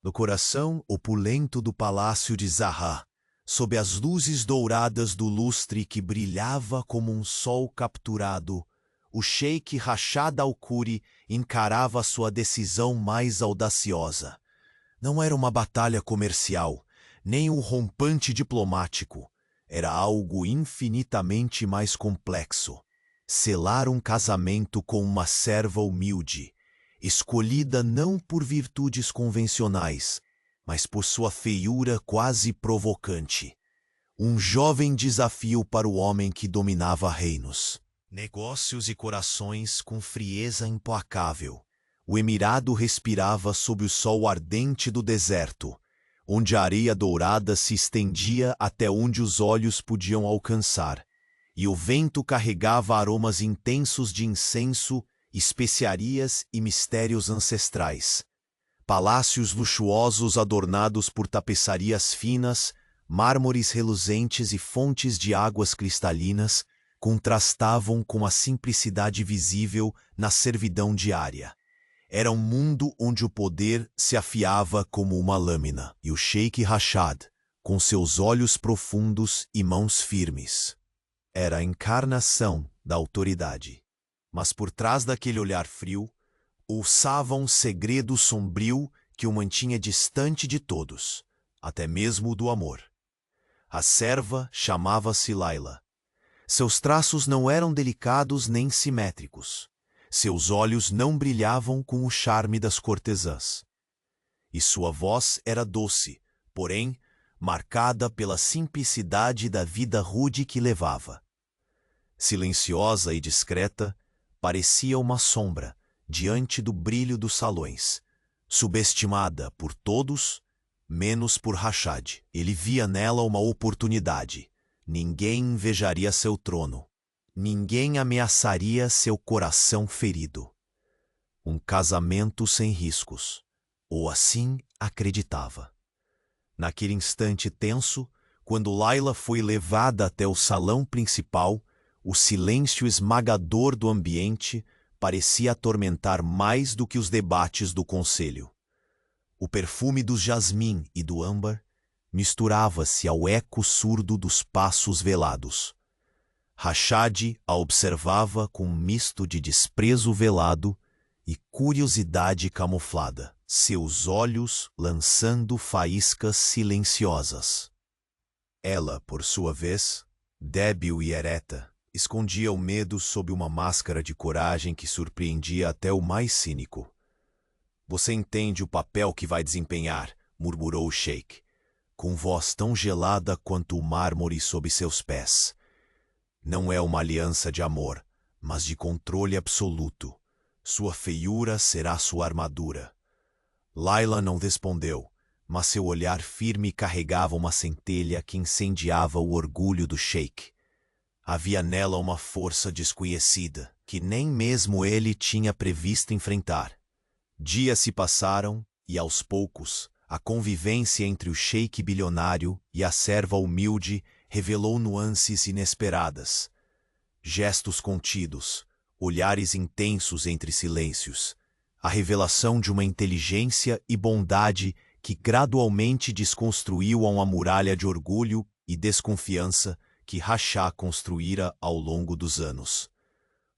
No coração opulento do palácio de Zaha, sob as luzes douradas do lustre que brilhava como um sol capturado, o sheik Rashad Al-Khoury encarava sua decisão mais audaciosa. Não era uma batalha comercial, nem um rompante diplomático. Era algo infinitamente mais complexo. Selar um casamento com uma serva humilde, escolhida não por virtudes convencionais, mas por sua feiura quase provocante. Um jovem desafio para o homem que dominava reinos, negócios e corações com frieza implacável. O emirado respirava sob o sol ardente do deserto, onde a areia dourada se estendia até onde os olhos podiam alcançar, e o vento carregava aromas intensos de incenso, especiarias e mistérios ancestrais. Palácios luxuosos adornados por tapeçarias finas, mármores reluzentes e fontes de águas cristalinas contrastavam com a simplicidade visível na servidão diária. Era um mundo onde o poder se afiava como uma lâmina, e o sheik Rashad, com seus olhos profundos e mãos firmes, era a encarnação da autoridade. Mas por trás daquele olhar frio, pulsava um segredo sombrio que o mantinha distante de todos, até mesmo do amor. A serva chamava-se Layla. Seus traços não eram delicados nem simétricos. Seus olhos não brilhavam com o charme das cortesãs. E sua voz era doce, porém, marcada pela simplicidade da vida rude que levava. Silenciosa e discreta, parecia uma sombra diante do brilho dos salões, subestimada por todos, menos por Rashad. Ele via nela uma oportunidade. Ninguém invejaria seu trono. Ninguém ameaçaria seu coração ferido. Um casamento sem riscos, ou assim acreditava. Naquele instante tenso, quando Layla foi levada até o salão principal, o silêncio esmagador do ambiente parecia atormentar mais do que os debates do conselho. O perfume do jasmim e do âmbar misturava-se ao eco surdo dos passos velados. Rashad a observava com um misto de desprezo velado e curiosidade camuflada, seus olhos lançando faíscas silenciosas. Ela, por sua vez, débil e ereta, escondia o medo sob uma máscara de coragem que surpreendia até o mais cínico. "Você entende o papel que vai desempenhar", murmurou o sheik, com voz tão gelada quanto o mármore sob seus pés. "Não é uma aliança de amor, mas de controle absoluto. Sua feiura será sua armadura." Layla não respondeu, mas seu olhar firme carregava uma centelha que incendiava o orgulho do sheik. Havia nela uma força desconhecida, que nem mesmo ele tinha previsto enfrentar. Dias se passaram e, aos poucos, a convivência entre o sheik bilionário e a serva humilde revelou nuances inesperadas. Gestos contidos, olhares intensos entre silêncios, a revelação de uma inteligência e bondade que gradualmente desconstruiu uma muralha de orgulho e desconfiança que Rashad construíra ao longo dos anos.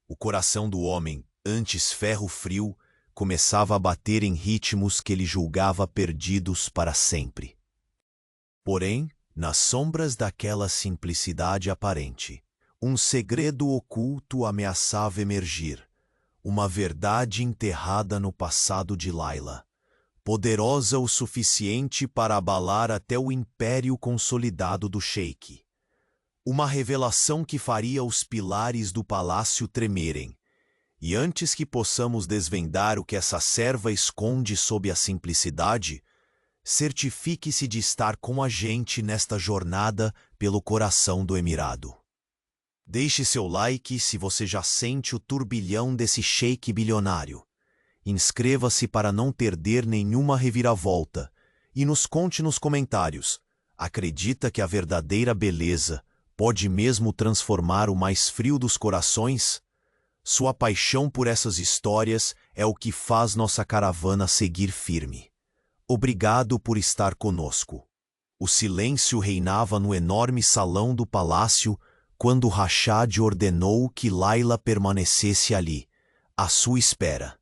O coração do homem, antes ferro frio, começava a bater em ritmos que ele julgava perdidos para sempre. Porém, nas sombras daquela simplicidade aparente, um segredo oculto ameaçava emergir, uma verdade enterrada no passado de Layla, poderosa o suficiente para abalar até o império consolidado do sheik. Uma revelação que faria os pilares do palácio tremerem. E antes que possamos desvendar o que essa serva esconde sob a simplicidade, certifique-se de estar com a gente nesta jornada pelo coração do emirado. Deixe seu like se você já sente o turbilhão desse sheik bilionário. Inscreva-se para não perder nenhuma reviravolta e nos conte nos comentários. Acredita que a verdadeira beleza pode mesmo transformar o mais frio dos corações? Sua paixão por essas histórias é o que faz nossa caravana seguir firme. obrigado por estar conosco. O silêncio reinava no enorme salão do palácio quando Rashad ordenou que Layla permanecesse ali, à sua espera.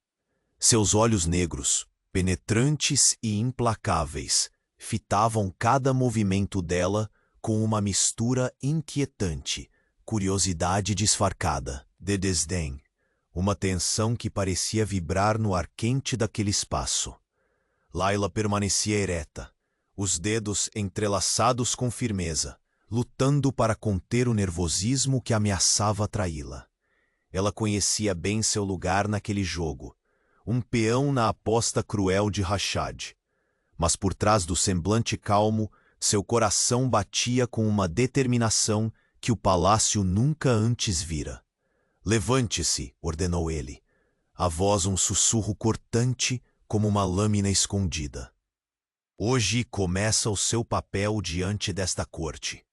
Seus olhos negros, penetrantes e implacáveis, fitavam cada movimento dela com uma mistura inquietante, curiosidade disfarçada, de desdém, uma tensão que parecia vibrar no ar quente daquele espaço. Layla permanecia ereta, os dedos entrelaçados com firmeza, lutando para conter o nervosismo que ameaçava traí-la. Ela conhecia bem seu lugar naquele jogo, um peão na aposta cruel de Rashad. Mas por trás do semblante calmo, seu coração batia com uma determinação que o palácio nunca antes vira. Levante-se, ordenou ele, a voz um sussurro cortante como uma lâmina escondida. Hoje começa o seu papel diante desta corte.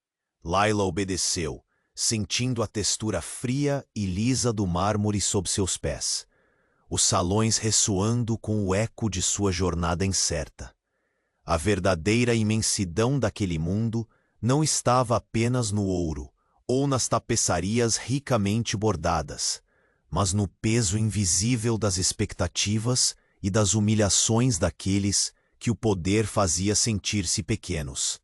Layla obedeceu, sentindo a textura fria e lisa do mármore sob seus pés, os salões ressoando com o eco de sua jornada incerta. A verdadeira imensidão daquele mundo não estava apenas no ouro ou nas tapeçarias ricamente bordadas, mas no peso invisível das expectativas e das humilhações daqueles que o poder fazia sentir-se pequenos.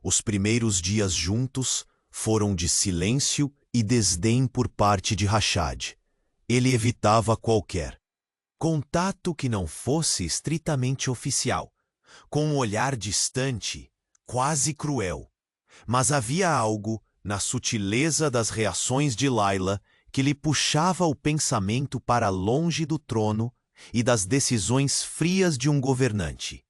Os primeiros dias juntos foram de silêncio e desdém por parte de Rashad. Ele evitava qualquer contato que não fosse estritamente oficial, com um olhar distante, quase cruel. Mas havia algo na sutileza das reações de Layla que lhe puxava o pensamento para longe do trono e das decisões frias de um governante.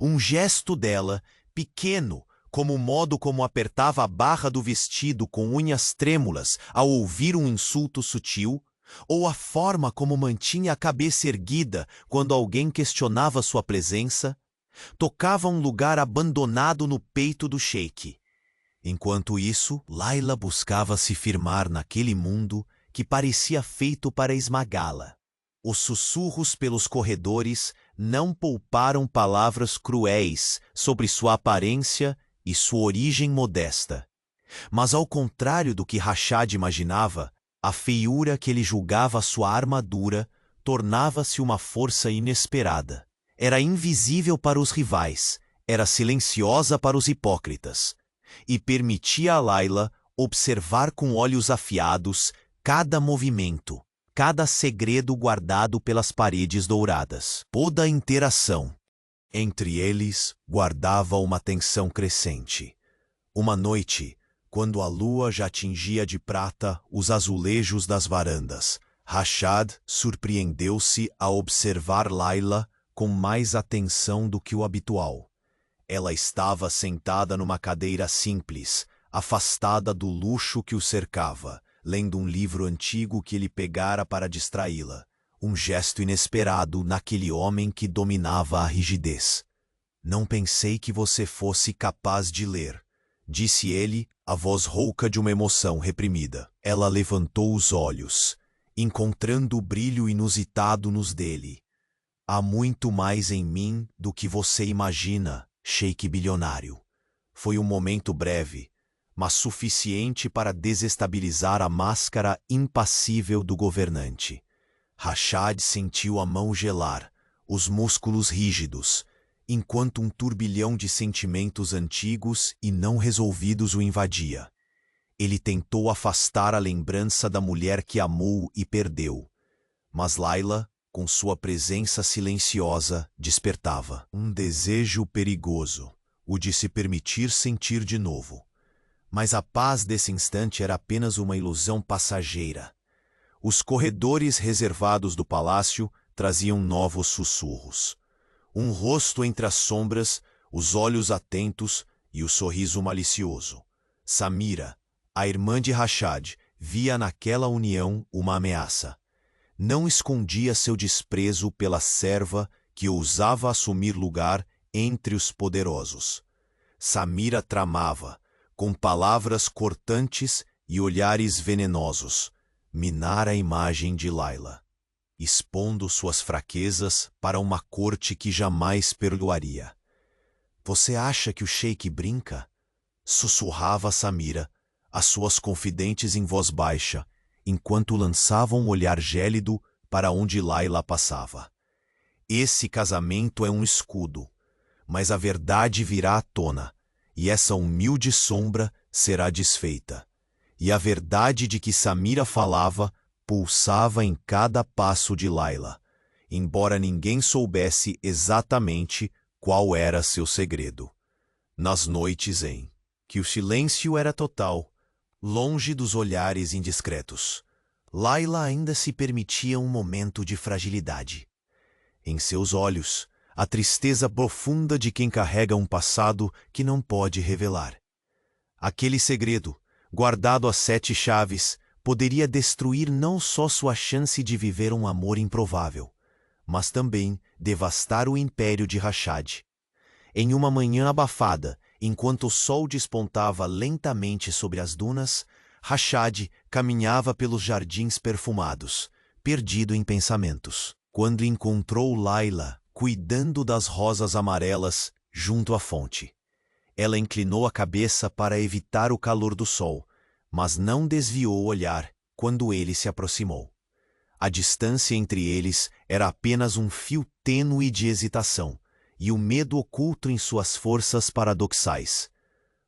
Um gesto dela, pequeno, como o modo como apertava a barra do vestido com unhas trêmulas ao ouvir um insulto sutil, ou a forma como mantinha a cabeça erguida quando alguém questionava sua presença, tocava um lugar abandonado no peito do sheik. Enquanto isso, Layla buscava se firmar naquele mundo que parecia feito para esmagá-la. Os sussurros pelos corredores não pouparam palavras cruéis sobre sua aparência e sua origem modesta. Mas ao contrário do que Rashad imaginava, a feiura que ele julgava sua armadura tornava-se uma força inesperada. Era invisível para os rivais, era silenciosa para os hipócritas, e permitia a Layla observar com olhos afiados cada movimento, cada segredo guardado pelas paredes douradas. Toda a interação entre eles guardava uma tensão crescente. Uma noite, quando a lua já tingia de prata os azulejos das varandas, Rashad surpreendeu-se a observar Layla com mais atenção do que o habitual. Ela estava sentada numa cadeira simples, afastada do luxo que o cercava, lendo um livro antigo que ele pegara para distraí-la, um gesto inesperado naquele homem que dominava a rigidez. Não pensei que você fosse capaz de ler, disse ele, a voz rouca de uma emoção reprimida. Ela levantou os olhos, encontrando o brilho inusitado nos dele. Há muito mais em mim do que você imagina, sheik bilionário. Foi um momento breve, mas suficiente para desestabilizar a máscara impassível do governante. Rashad sentiu a mão gelar, os músculos rígidos, enquanto um turbilhão de sentimentos antigos e não resolvidos o invadia. Ele tentou afastar a lembrança da mulher que amou e perdeu, mas Layla, com sua presença silenciosa, despertava um desejo perigoso, o de se permitir sentir de novo. Mas a paz desse instante era apenas uma ilusão passageira. Os corredores reservados do palácio traziam novos sussurros. Um rosto entre as sombras, os olhos atentos e o sorriso malicioso. Samira, a irmã de Rashad, via naquela união uma ameaça. Não escondia seu desprezo pela serva que ousava assumir lugar entre os poderosos. Samira tramava, com palavras cortantes e olhares venenosos, minar a imagem de Layla. expondo suas fraquezas para uma corte que jamais perdoaria. Você acha que o Sheik brinca? Sussurrava Samira, as suas confidentes em voz baixa, enquanto lançavam um olhar gélido para onde Layla passava. Esse casamento é um escudo, mas a verdade virá à tona, e essa humilde sombra será desfeita. E a verdade de que Samira falava pulsava em cada passo de Layla, embora ninguém soubesse exatamente qual era seu segredo. Nas noites em que o silêncio era total, longe dos olhares indiscretos, Layla ainda se permitia um momento de fragilidade. Em seus olhos, a tristeza profunda de quem carrega um passado que não pode revelar. Aquele segredo, guardado a 7 chaves, poderia destruir não só sua chance de viver um amor improvável, mas também devastar o império de Rashad. Em uma manhã abafada, enquanto o sol despontava lentamente sobre as dunas, Rashad caminhava pelos jardins perfumados, perdido em pensamentos, quando encontrou Layla cuidando das rosas amarelas junto à fonte. Ela inclinou a cabeça para evitar o calor do sol, mas não desviou o olhar quando ele se aproximou. A distância entre eles era apenas um fio tênue de hesitação e o medo oculto em suas forças paradoxais.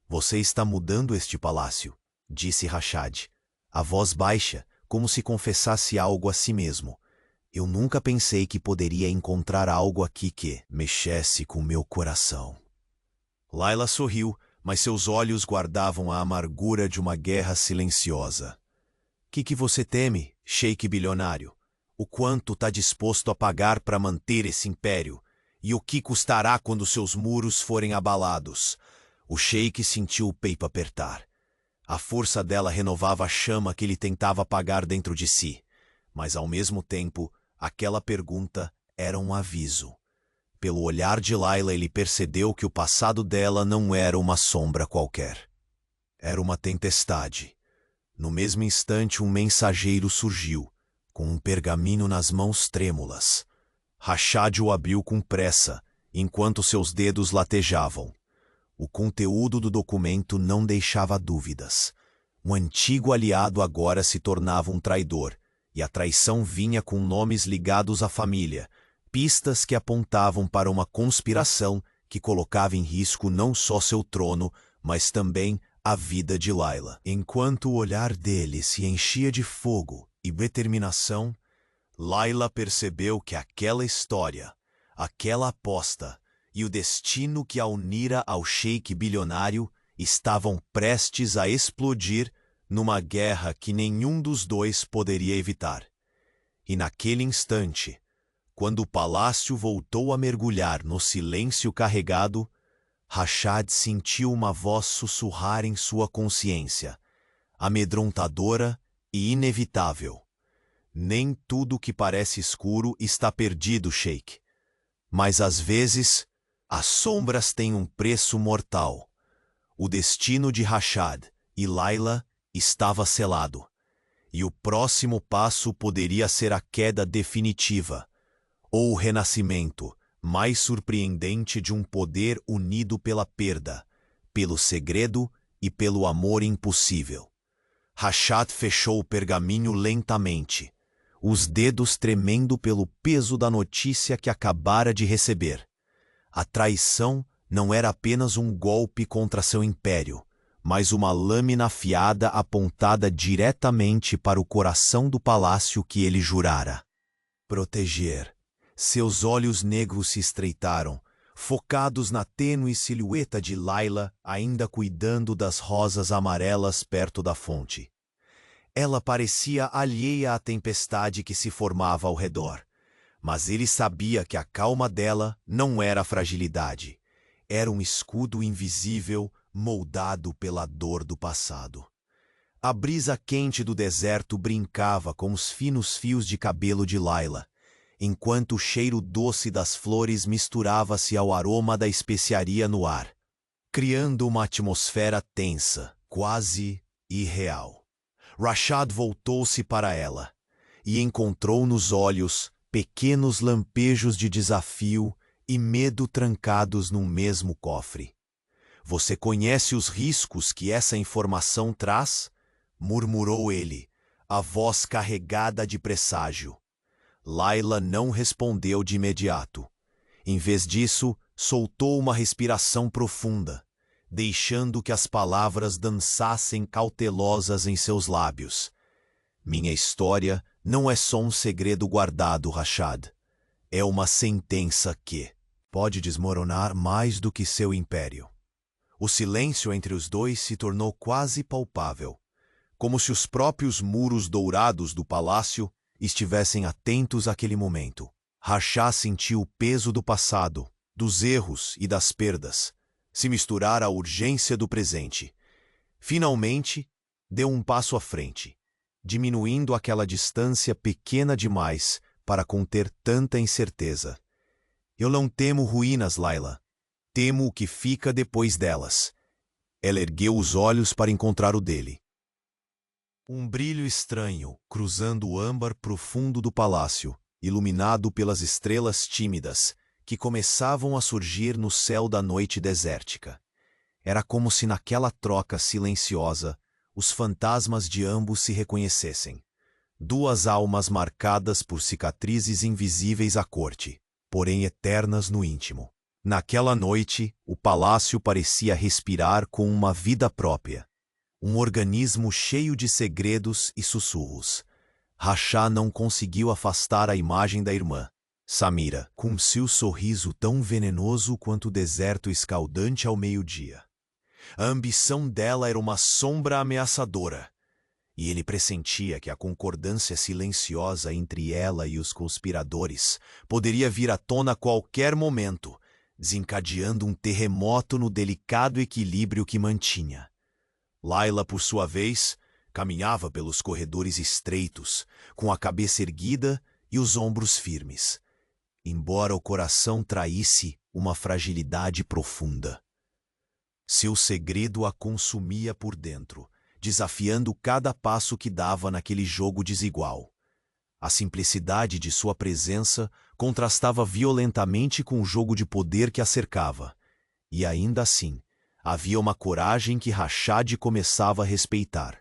Você está mudando este palácio, disse Rashad, a voz baixa, como se confessasse algo a si mesmo. Eu nunca pensei que poderia encontrar algo aqui que mexesse com meu coração. Layla sorriu, mas seus olhos guardavam a amargura de uma guerra silenciosa. Que você teme, Sheik bilionário? O quanto está disposto a pagar para manter esse império? E o que custará quando seus muros forem abalados? O Sheik sentiu o peito apertar. A força dela renovava a chama que ele tentava apagar dentro de si. Mas, ao mesmo tempo, aquela pergunta era um aviso. Pelo olhar de Layla, ele percebeu que o passado dela não era uma sombra qualquer. Era uma tempestade. No mesmo instante, um mensageiro surgiu, com um pergaminho nas mãos trêmulas. Rashad o abriu com pressa, enquanto seus dedos latejavam. O conteúdo do documento não deixava dúvidas. Um antigo aliado agora se tornava um traidor, e a traição vinha com nomes ligados à família, pistas que apontavam para uma conspiração que colocava em risco não só seu trono, mas também a vida de Layla. Enquanto o olhar dele se enchia de fogo e determinação, Layla percebeu que aquela história, aquela aposta e o destino que a unira ao Sheik bilionário estavam prestes a explodir numa guerra que nenhum dos dois poderia evitar. E naquele instante, quando o palácio voltou a mergulhar no silêncio carregado, Rashad sentiu uma voz sussurrar em sua consciência, amedrontadora e inevitável. Nem tudo que parece escuro está perdido, Sheik. Mas às vezes, as sombras têm um preço mortal. O destino de Rashad e Layla estava selado, e o próximo passo poderia ser a queda definitiva, ou o renascimento mais surpreendente de um poder unido pela perda, pelo segredo e pelo amor impossível. Rashad fechou o pergaminho lentamente, os dedos tremendo pelo peso da notícia que acabara de receber. A traição não era apenas um golpe contra seu império, mas uma lâmina afiada apontada diretamente para o coração do palácio que ele jurara proteger. Seus olhos negros se estreitaram, focados na tênue silhueta de Layla ainda cuidando das rosas amarelas perto da fonte. Ela parecia alheia à tempestade que se formava ao redor, mas ele sabia que a calma dela não era fragilidade. Era um escudo invisível moldado pela dor do passado. A brisa quente do deserto brincava com os finos fios de cabelo de Layla, enquanto o cheiro doce das flores misturava-se ao aroma da especiaria no ar, criando uma atmosfera tensa, quase irreal. Rashad voltou-se para ela, e encontrou nos olhos pequenos lampejos de desafio e medo trancados num mesmo cofre. Você conhece os riscos que essa informação traz? Murmurou ele, a voz carregada de presságio. Layla não respondeu de imediato. Em vez disso, soltou uma respiração profunda, deixando que as palavras dançassem cautelosas em seus lábios. Minha história não é só um segredo guardado, Rashad. É uma sentença que pode desmoronar mais do que seu império. O silêncio entre os dois se tornou quase palpável, como se os próprios muros dourados do palácio estivessem atentos àquele momento. Rashad sentiu o peso do passado, dos erros e das perdas, se misturar à urgência do presente. Finalmente, deu um passo à frente, diminuindo aquela distância pequena demais para conter tanta incerteza. Eu não temo ruínas, Layla. Temo o que fica depois delas. Ela ergueu os olhos para encontrar o dele. Um brilho estranho cruzando o âmbar profundo do palácio, iluminado pelas estrelas tímidas que começavam a surgir no céu da noite desértica. Era como se naquela troca silenciosa os fantasmas de ambos se reconhecessem. Duas almas marcadas por cicatrizes invisíveis à corte, porém eternas no íntimo. Naquela noite, o palácio parecia respirar com uma vida própria. Um organismo cheio de segredos e sussurros. Rashad não conseguiu afastar a imagem da irmã, Samira, com seu sorriso tão venenoso quanto o deserto escaldante ao meio-dia. A ambição dela era uma sombra ameaçadora, e ele pressentia que a concordância silenciosa entre ela e os conspiradores poderia vir à tona a qualquer momento, desencadeando um terremoto no delicado equilíbrio que mantinha. Layla, por sua vez, caminhava pelos corredores estreitos, com a cabeça erguida e os ombros firmes, embora o coração traísse uma fragilidade profunda. Seu segredo a consumia por dentro, desafiando cada passo que dava naquele jogo desigual. A simplicidade de sua presença contrastava violentamente com o jogo de poder que a cercava, e ainda assim, havia uma coragem que Rashad começava a respeitar,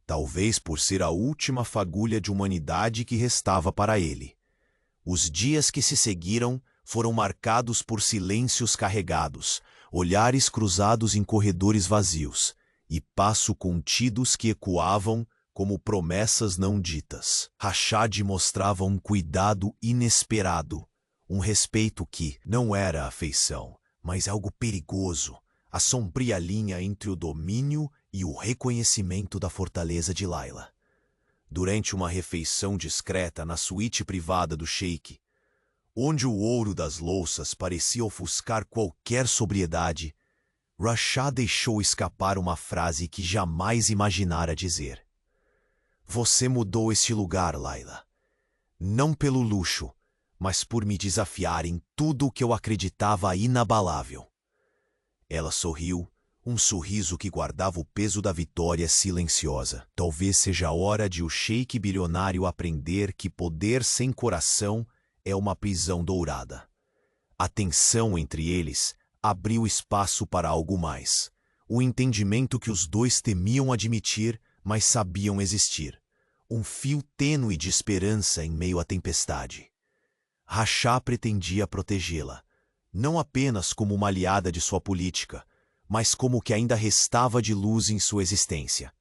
talvez por ser a última fagulha de humanidade que restava para ele. Os dias que se seguiram foram marcados por silêncios carregados, olhares cruzados em corredores vazios e passos contidos que ecoavam como promessas não ditas. Rashad mostrava um cuidado inesperado, um respeito que não era afeição, mas algo perigoso, a sombria linha entre o domínio e o reconhecimento da fortaleza de Layla. Durante uma refeição discreta na suíte privada do sheik, onde o ouro das louças parecia ofuscar qualquer sobriedade, Rashad deixou escapar uma frase que jamais imaginara dizer. Você mudou este lugar, Layla. Não pelo luxo, mas por me desafiar em tudo o que eu acreditava inabalável. Ela sorriu, um sorriso que guardava o peso da vitória silenciosa. Talvez seja a hora de o sheik bilionário aprender que poder sem coração é uma prisão dourada. A tensão entre eles abriu espaço para algo mais. O entendimento que os dois temiam admitir, mas sabiam existir. Um fio tênue de esperança em meio à tempestade. Rashad pretendia protegê-la, não apenas como uma aliada de sua política, mas como o que ainda restava de luz em sua existência.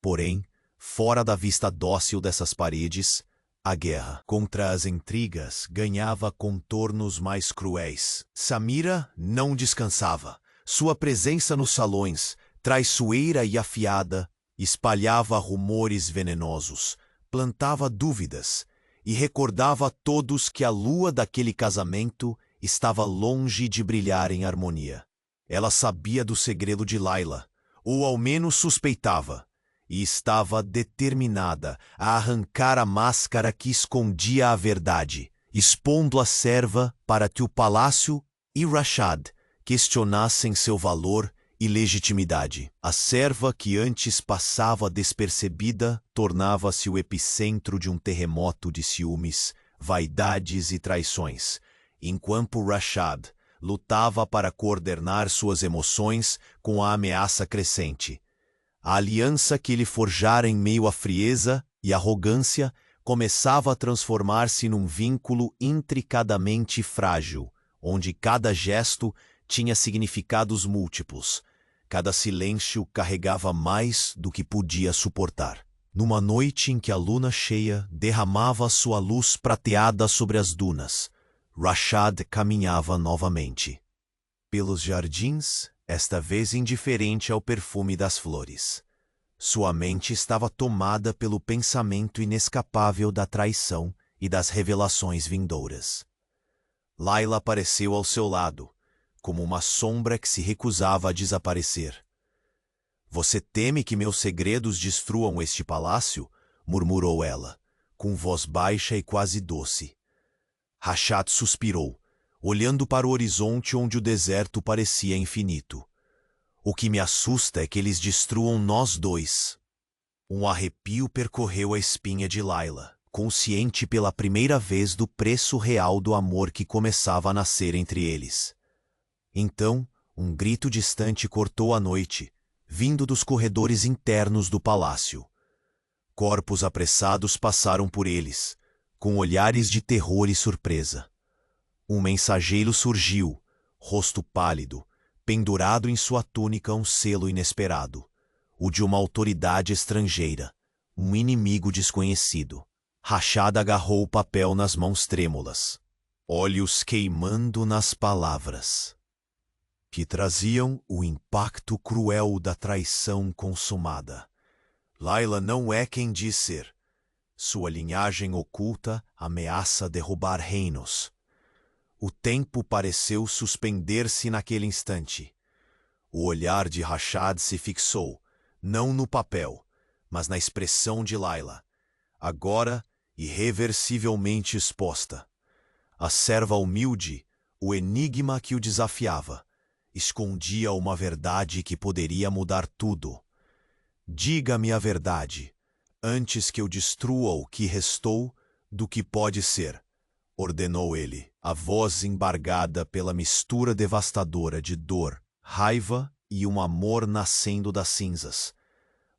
Porém, fora da vista dócil dessas paredes, a guerra contra as intrigas ganhava contornos mais cruéis. Samira não descansava. Sua presença nos salões, traiçoeira e afiada, espalhava rumores venenosos, plantava dúvidas e recordava a todos que a lua daquele casamento estava longe de brilhar em harmonia. Ela sabia do segredo de Layla, ou ao menos suspeitava, e estava determinada a arrancar a máscara que escondia a verdade, expondo a serva para que o palácio e Rashad questionassem seu valor e legitimidade. A serva que antes passava despercebida tornava-se o epicentro de um terremoto de ciúmes, vaidades e traições, enquanto Rashad lutava para coordenar suas emoções com a ameaça crescente. A aliança que ele forjara em meio à frieza e arrogância começava a transformar-se num vínculo intricadamente frágil, onde cada gesto tinha significados múltiplos. Cada silêncio carregava mais do que podia suportar. Numa noite em que a luna cheia derramava sua luz prateada sobre as dunas, Rashad caminhava novamente pelos jardins, esta vez indiferente ao perfume das flores. Sua mente estava tomada pelo pensamento inescapável da traição e das revelações vindouras. Layla apareceu ao seu lado, como uma sombra que se recusava a desaparecer. "Você teme que meus segredos destruam este palácio?" murmurou ela, com voz baixa e quase doce. Rashad suspirou, olhando para o horizonte onde o deserto parecia infinito. "O que me assusta é que eles destruam nós dois." Um arrepio percorreu a espinha de Layla, consciente pela primeira vez do preço real do amor que começava a nascer entre eles. Então, um grito distante cortou a noite, vindo dos corredores internos do palácio. Corpos apressados passaram por eles, com olhares de terror e surpresa. Um mensageiro surgiu, rosto pálido, pendurado em sua túnica um selo inesperado, o de uma autoridade estrangeira, um inimigo desconhecido. Rashad agarrou o papel nas mãos trêmulas, olhos queimando nas palavras, que traziam o impacto cruel da traição consumada. Layla não é quem diz ser. Sua linhagem oculta ameaça derrubar reinos. O tempo pareceu suspender-se naquele instante. O olhar de Rashad se fixou, não no papel, mas na expressão de Layla, agora irreversivelmente exposta. A serva humilde, o enigma que o desafiava, escondia uma verdade que poderia mudar tudo. "Diga-me a verdade, antes que eu destrua o que restou do que pode ser", ordenou ele, a voz embargada pela mistura devastadora de dor, raiva e um amor nascendo das cinzas.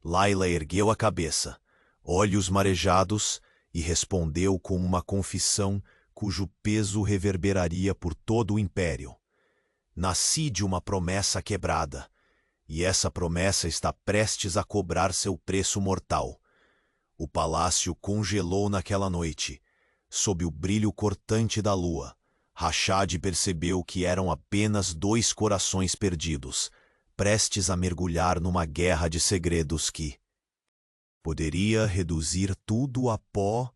Layla ergueu a cabeça, olhos marejados, e respondeu com uma confissão cujo peso reverberaria por todo o império. "Nasci de uma promessa quebrada, e essa promessa está prestes a cobrar seu preço mortal." O palácio congelou naquela noite. Sob o brilho cortante da lua, Rashad percebeu que eram apenas dois corações perdidos, prestes a mergulhar numa guerra de segredos que poderia reduzir tudo a pó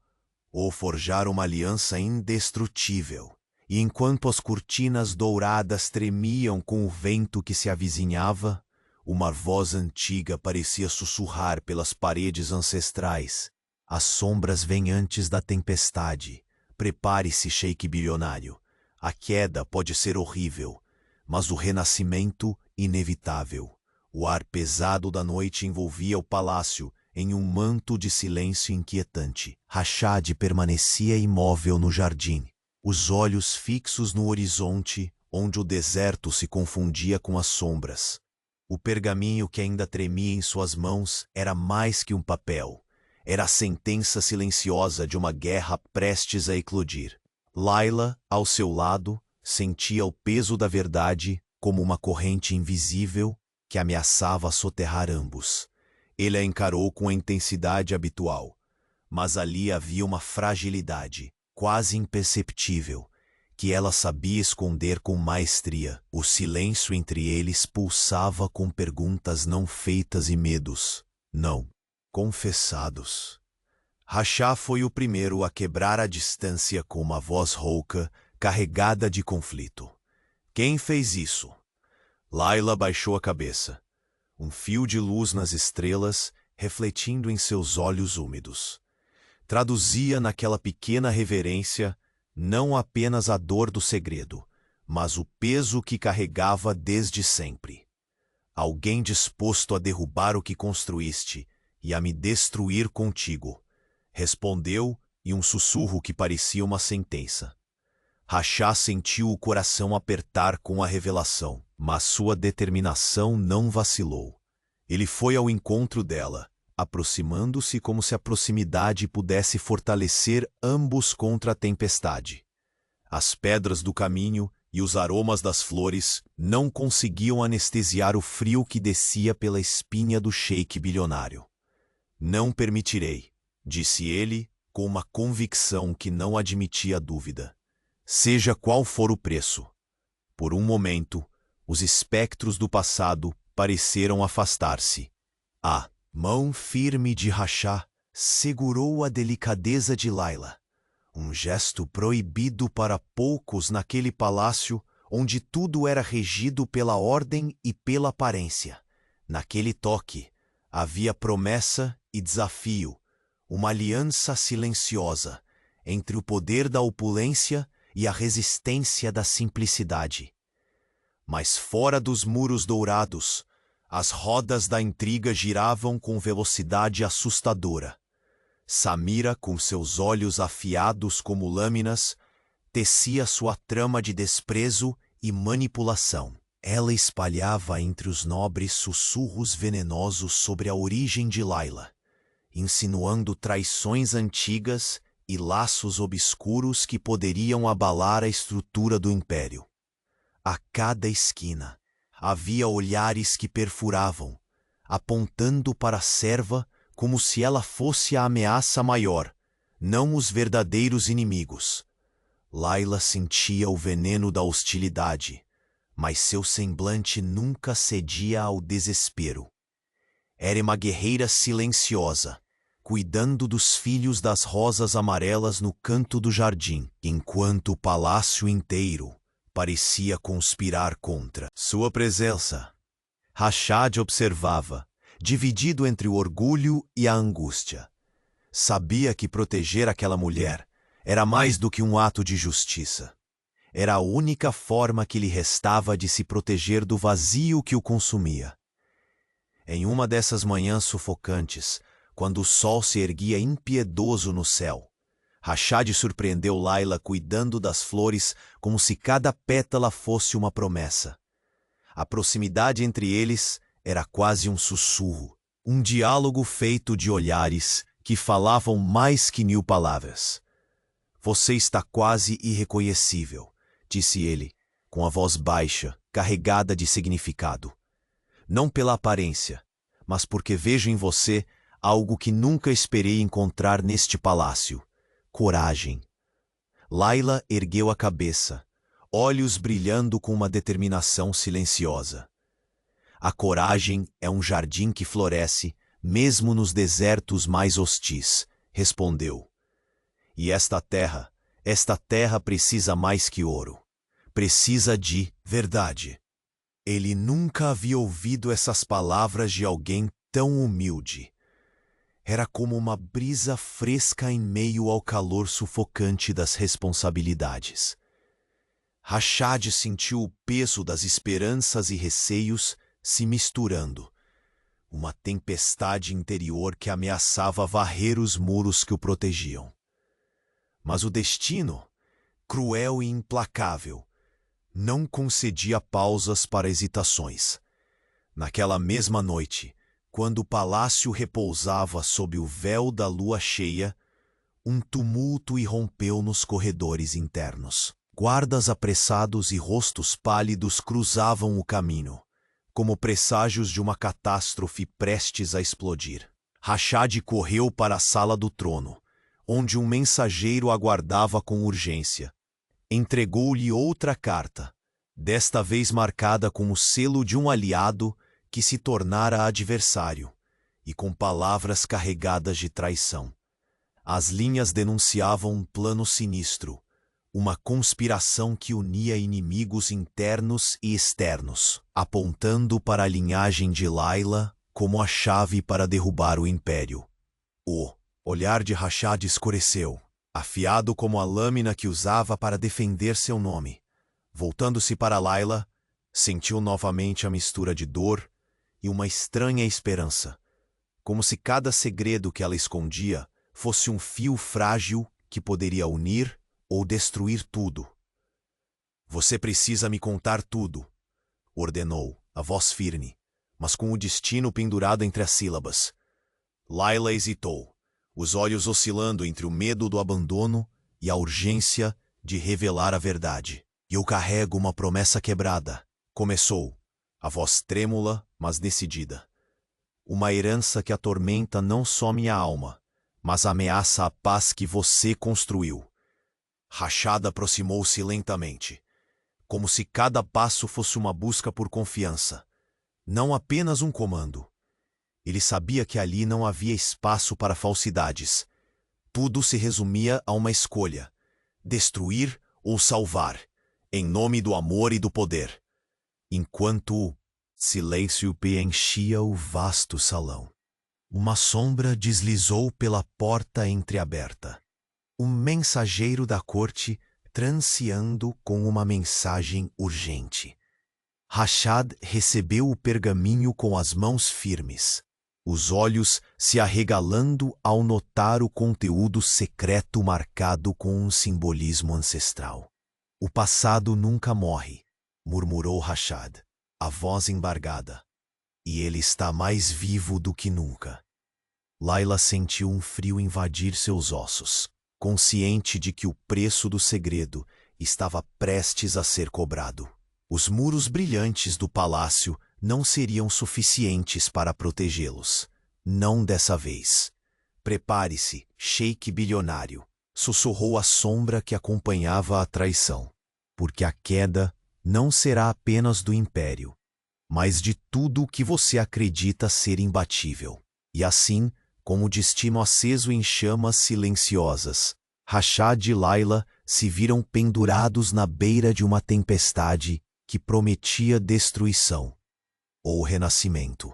ou forjar uma aliança indestrutível. E enquanto as cortinas douradas tremiam com o vento que se avizinhava, uma voz antiga parecia sussurrar pelas paredes ancestrais: "As sombras vêm antes da tempestade. Prepare-se, sheik bilionário. A queda pode ser horrível, mas o renascimento inevitável." O ar pesado da noite envolvia o palácio em um manto de silêncio inquietante. Rashad permanecia imóvel no jardim, os olhos fixos no horizonte, onde o deserto se confundia com as sombras. O pergaminho que ainda tremia em suas mãos era mais que um papel. Era a sentença silenciosa de uma guerra prestes a eclodir. Layla, ao seu lado, sentia o peso da verdade como uma corrente invisível que ameaçava soterrar ambos. Ele a encarou com a intensidade habitual, mas ali havia uma fragilidade, quase imperceptível, que ela sabia esconder com maestria. O silêncio entre eles pulsava com perguntas não feitas e medos, não confessados. Rashad foi o primeiro a quebrar a distância com uma voz rouca, carregada de conflito. "Quem fez isso?" Layla baixou a cabeça, um fio de luz nas estrelas refletindo em seus olhos úmidos. Traduzia naquela pequena reverência não apenas a dor do segredo, mas o peso que carregava desde sempre. alguém disposto a derrubar o que construíste e a me destruir contigo. Respondeu, e um sussurro que parecia uma sentença. Rachá sentiu o coração apertar com a revelação, mas sua determinação não vacilou. Ele foi ao encontro dela, aproximando-se como se a proximidade pudesse fortalecer ambos contra a tempestade. As pedras do caminho e os aromas das flores não conseguiam anestesiar o frio que descia pela espinha do sheik bilionário. Não permitirei, disse ele, com uma convicção que não admitia dúvida. Seja qual for o preço. Por um momento, os espectros do passado pareceram afastar-se. A mão firme de Rachá segurou a delicadeza de Layla. Um gesto proibido para poucos naquele palácio onde tudo era regido pela ordem e pela aparência. Naquele toque, havia promessa e desafio, uma aliança silenciosa entre o poder da opulência e a resistência da simplicidade. Mas fora dos muros dourados, as rodas da intriga giravam com velocidade assustadora. Samira, com seus olhos afiados como lâminas, tecia sua trama de desprezo e manipulação. Ela espalhava entre os nobres sussurros venenosos sobre a origem de Layla, insinuando traições antigas e laços obscuros que poderiam abalar a estrutura do império. A cada esquina havia olhares que perfuravam, apontando para a serva como se ela fosse a ameaça maior, não os verdadeiros inimigos. Layla sentia o veneno da hostilidade, mas seu semblante nunca cedia ao desespero. Era uma guerreira silenciosa, cuidando dos filhos das rosas amarelas no canto do jardim, enquanto o palácio inteiro parecia conspirar contra sua presença. Rachad observava, dividido entre o orgulho e a angústia. Sabia que proteger aquela mulher era mais do que um ato de justiça. Era a única forma que lhe restava de se proteger do vazio que o consumia. Em uma dessas manhãs sufocantes, quando o sol se erguia impiedoso no céu, Rachad surpreendeu Layla cuidando das flores como se cada pétala fosse uma promessa. A proximidade entre eles era quase um sussurro, um diálogo feito de olhares que falavam mais que 1000 palavras. Você está quase irreconhecível, disse ele, com a voz baixa, carregada de significado. Não pela aparência, mas porque vejo em você algo que nunca esperei encontrar neste palácio. Coragem. Layla ergueu a cabeça, olhos brilhando com uma determinação silenciosa. A coragem é um jardim que floresce, mesmo nos desertos mais hostis, respondeu. E esta terra precisa mais que ouro. Precisa de verdade. Ele nunca havia ouvido essas palavras de alguém tão humilde. Era como uma brisa fresca em meio ao calor sufocante das responsabilidades. Rachad sentiu o peso das esperanças e receios se misturando. Uma tempestade interior que ameaçava varrer os muros que o protegiam. Mas o destino, cruel e implacável, não concedia pausas para hesitações. Naquela mesma noite, quando o palácio repousava sob o véu da lua cheia, um tumulto irrompeu nos corredores internos. Guardas apressados e rostos pálidos cruzavam o caminho, como presságios de uma catástrofe prestes a explodir. Rachad correu para a sala do trono, onde um mensageiro aguardava com urgência. Entregou-lhe outra carta, desta vez marcada com o selo de um aliado que se tornara adversário, e com palavras carregadas de traição. As linhas denunciavam um plano sinistro, uma conspiração que unia inimigos internos e externos, apontando para a linhagem de Layla como a chave para derrubar o império. O olhar de Rachad escureceu, afiado como a lâmina que usava para defender seu nome. Voltando-se para Layla, sentiu novamente a mistura de dor, e uma estranha esperança, como se cada segredo que ela escondia fosse um fio frágil que poderia unir ou destruir tudo. Você precisa me contar tudo, ordenou, a voz firme, mas com o destino pendurado entre as sílabas. Layla hesitou, os olhos oscilando entre o medo do abandono e a urgência de revelar a verdade. Eu carrego uma promessa quebrada, começou, a voz trêmula, mas decidida. Uma herança que atormenta não só minha alma, mas ameaça a paz que você construiu. Rashad aproximou-se lentamente, como se cada passo fosse uma busca por confiança, não apenas um comando. Ele sabia que ali não havia espaço para falsidades. Tudo se resumia a uma escolha: destruir ou salvar, em nome do amor e do poder. Enquanto silêncio preenchia o vasto salão, uma sombra deslizou pela porta entreaberta. Um mensageiro da corte transeando com uma mensagem urgente. Rashad recebeu o pergaminho com as mãos firmes, os olhos se arregalando ao notar o conteúdo secreto marcado com um simbolismo ancestral. O passado nunca morre, murmurou Rashad, a voz embargada. E ele está mais vivo do que nunca. Layla sentiu um frio invadir seus ossos, consciente de que o preço do segredo estava prestes a ser cobrado. Os muros brilhantes do palácio não seriam suficientes para protegê-los. Não dessa vez. Prepare-se, sheik bilionário, sussurrou a sombra que acompanhava a traição, porque a queda não será apenas do império, mas de tudo o que você acredita ser imbatível. E assim, com o destino aceso em chamas silenciosas, Rashad e Layla se viram pendurados na beira de uma tempestade que prometia destruição ou renascimento.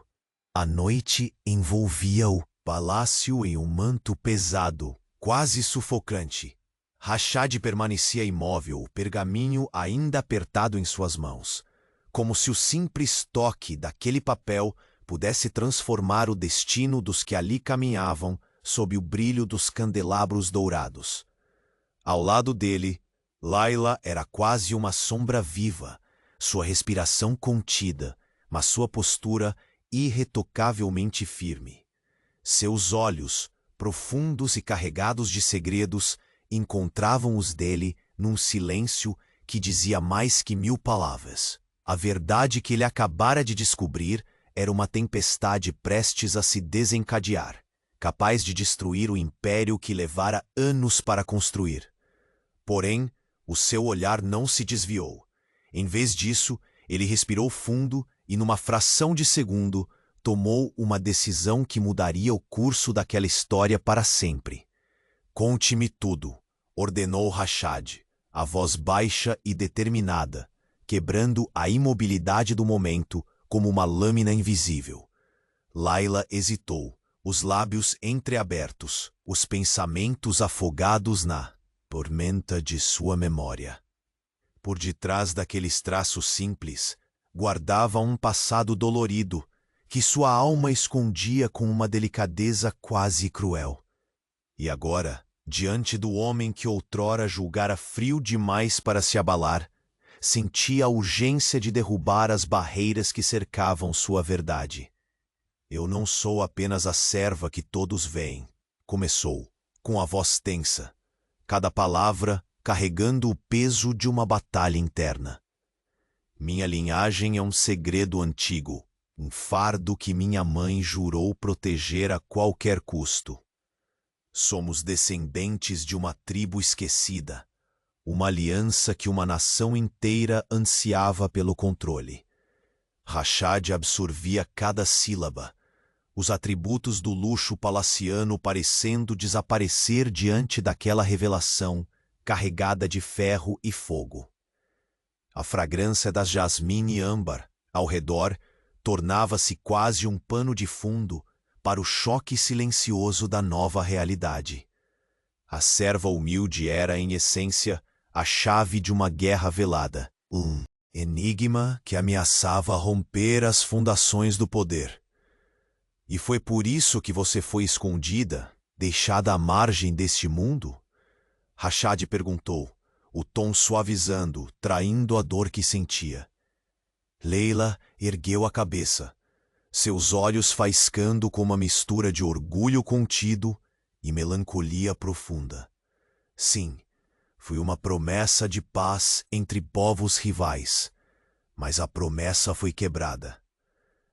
A noite envolvia o palácio em um manto pesado, quase sufocante. Rashad permanecia imóvel, o pergaminho ainda apertado em suas mãos, como se o simples toque daquele papel pudesse transformar o destino dos que ali caminhavam sob o brilho dos candelabros dourados. Ao lado dele, Layla era quase uma sombra viva, sua respiração contida, mas sua postura irretocavelmente firme. Seus olhos, profundos e carregados de segredos, encontravam os dele num silêncio que dizia mais que 1000 palavras. A verdade que ele acabara de descobrir era uma tempestade prestes a se desencadear, capaz de destruir o império que levara anos para construir. Porém, o seu olhar não se desviou. Em vez disso, ele respirou fundo e, numa fração de segundo, tomou uma decisão que mudaria o curso daquela história para sempre. Conte-me tudo, ordenou Rashad, a voz baixa e determinada, quebrando a imobilidade do momento como uma lâmina invisível. Layla hesitou, os lábios entreabertos, os pensamentos afogados na tormenta de sua memória. Por detrás daqueles traços simples, guardava um passado dolorido, que sua alma escondia com uma delicadeza quase cruel. E agora, diante do homem que outrora julgara frio demais para se abalar, sentia a urgência de derrubar as barreiras que cercavam sua verdade. Eu não sou apenas a serva que todos veem, começou, com a voz tensa, cada palavra carregando o peso de uma batalha interna. Minha linhagem é um segredo antigo, um fardo que minha mãe jurou proteger a qualquer custo. Somos descendentes de uma tribo esquecida, uma aliança que uma nação inteira ansiava pelo controle. Rashad absorvia cada sílaba, os atributos do luxo palaciano parecendo desaparecer diante daquela revelação carregada de ferro e fogo. A fragrância das jasmim e âmbar, ao redor, tornava-se quase um pano de fundo para o choque silencioso da nova realidade. A serva humilde era, em essência, a chave de uma guerra velada, um enigma que ameaçava romper as fundações do poder. E foi por isso que você foi escondida, deixada à margem deste mundo? Rashad perguntou, o tom suavizando, traindo a dor que sentia. Layla ergueu a cabeça, seus olhos faiscando com uma mistura de orgulho contido e melancolia profunda. Sim, foi uma promessa de paz entre povos rivais, mas a promessa foi quebrada.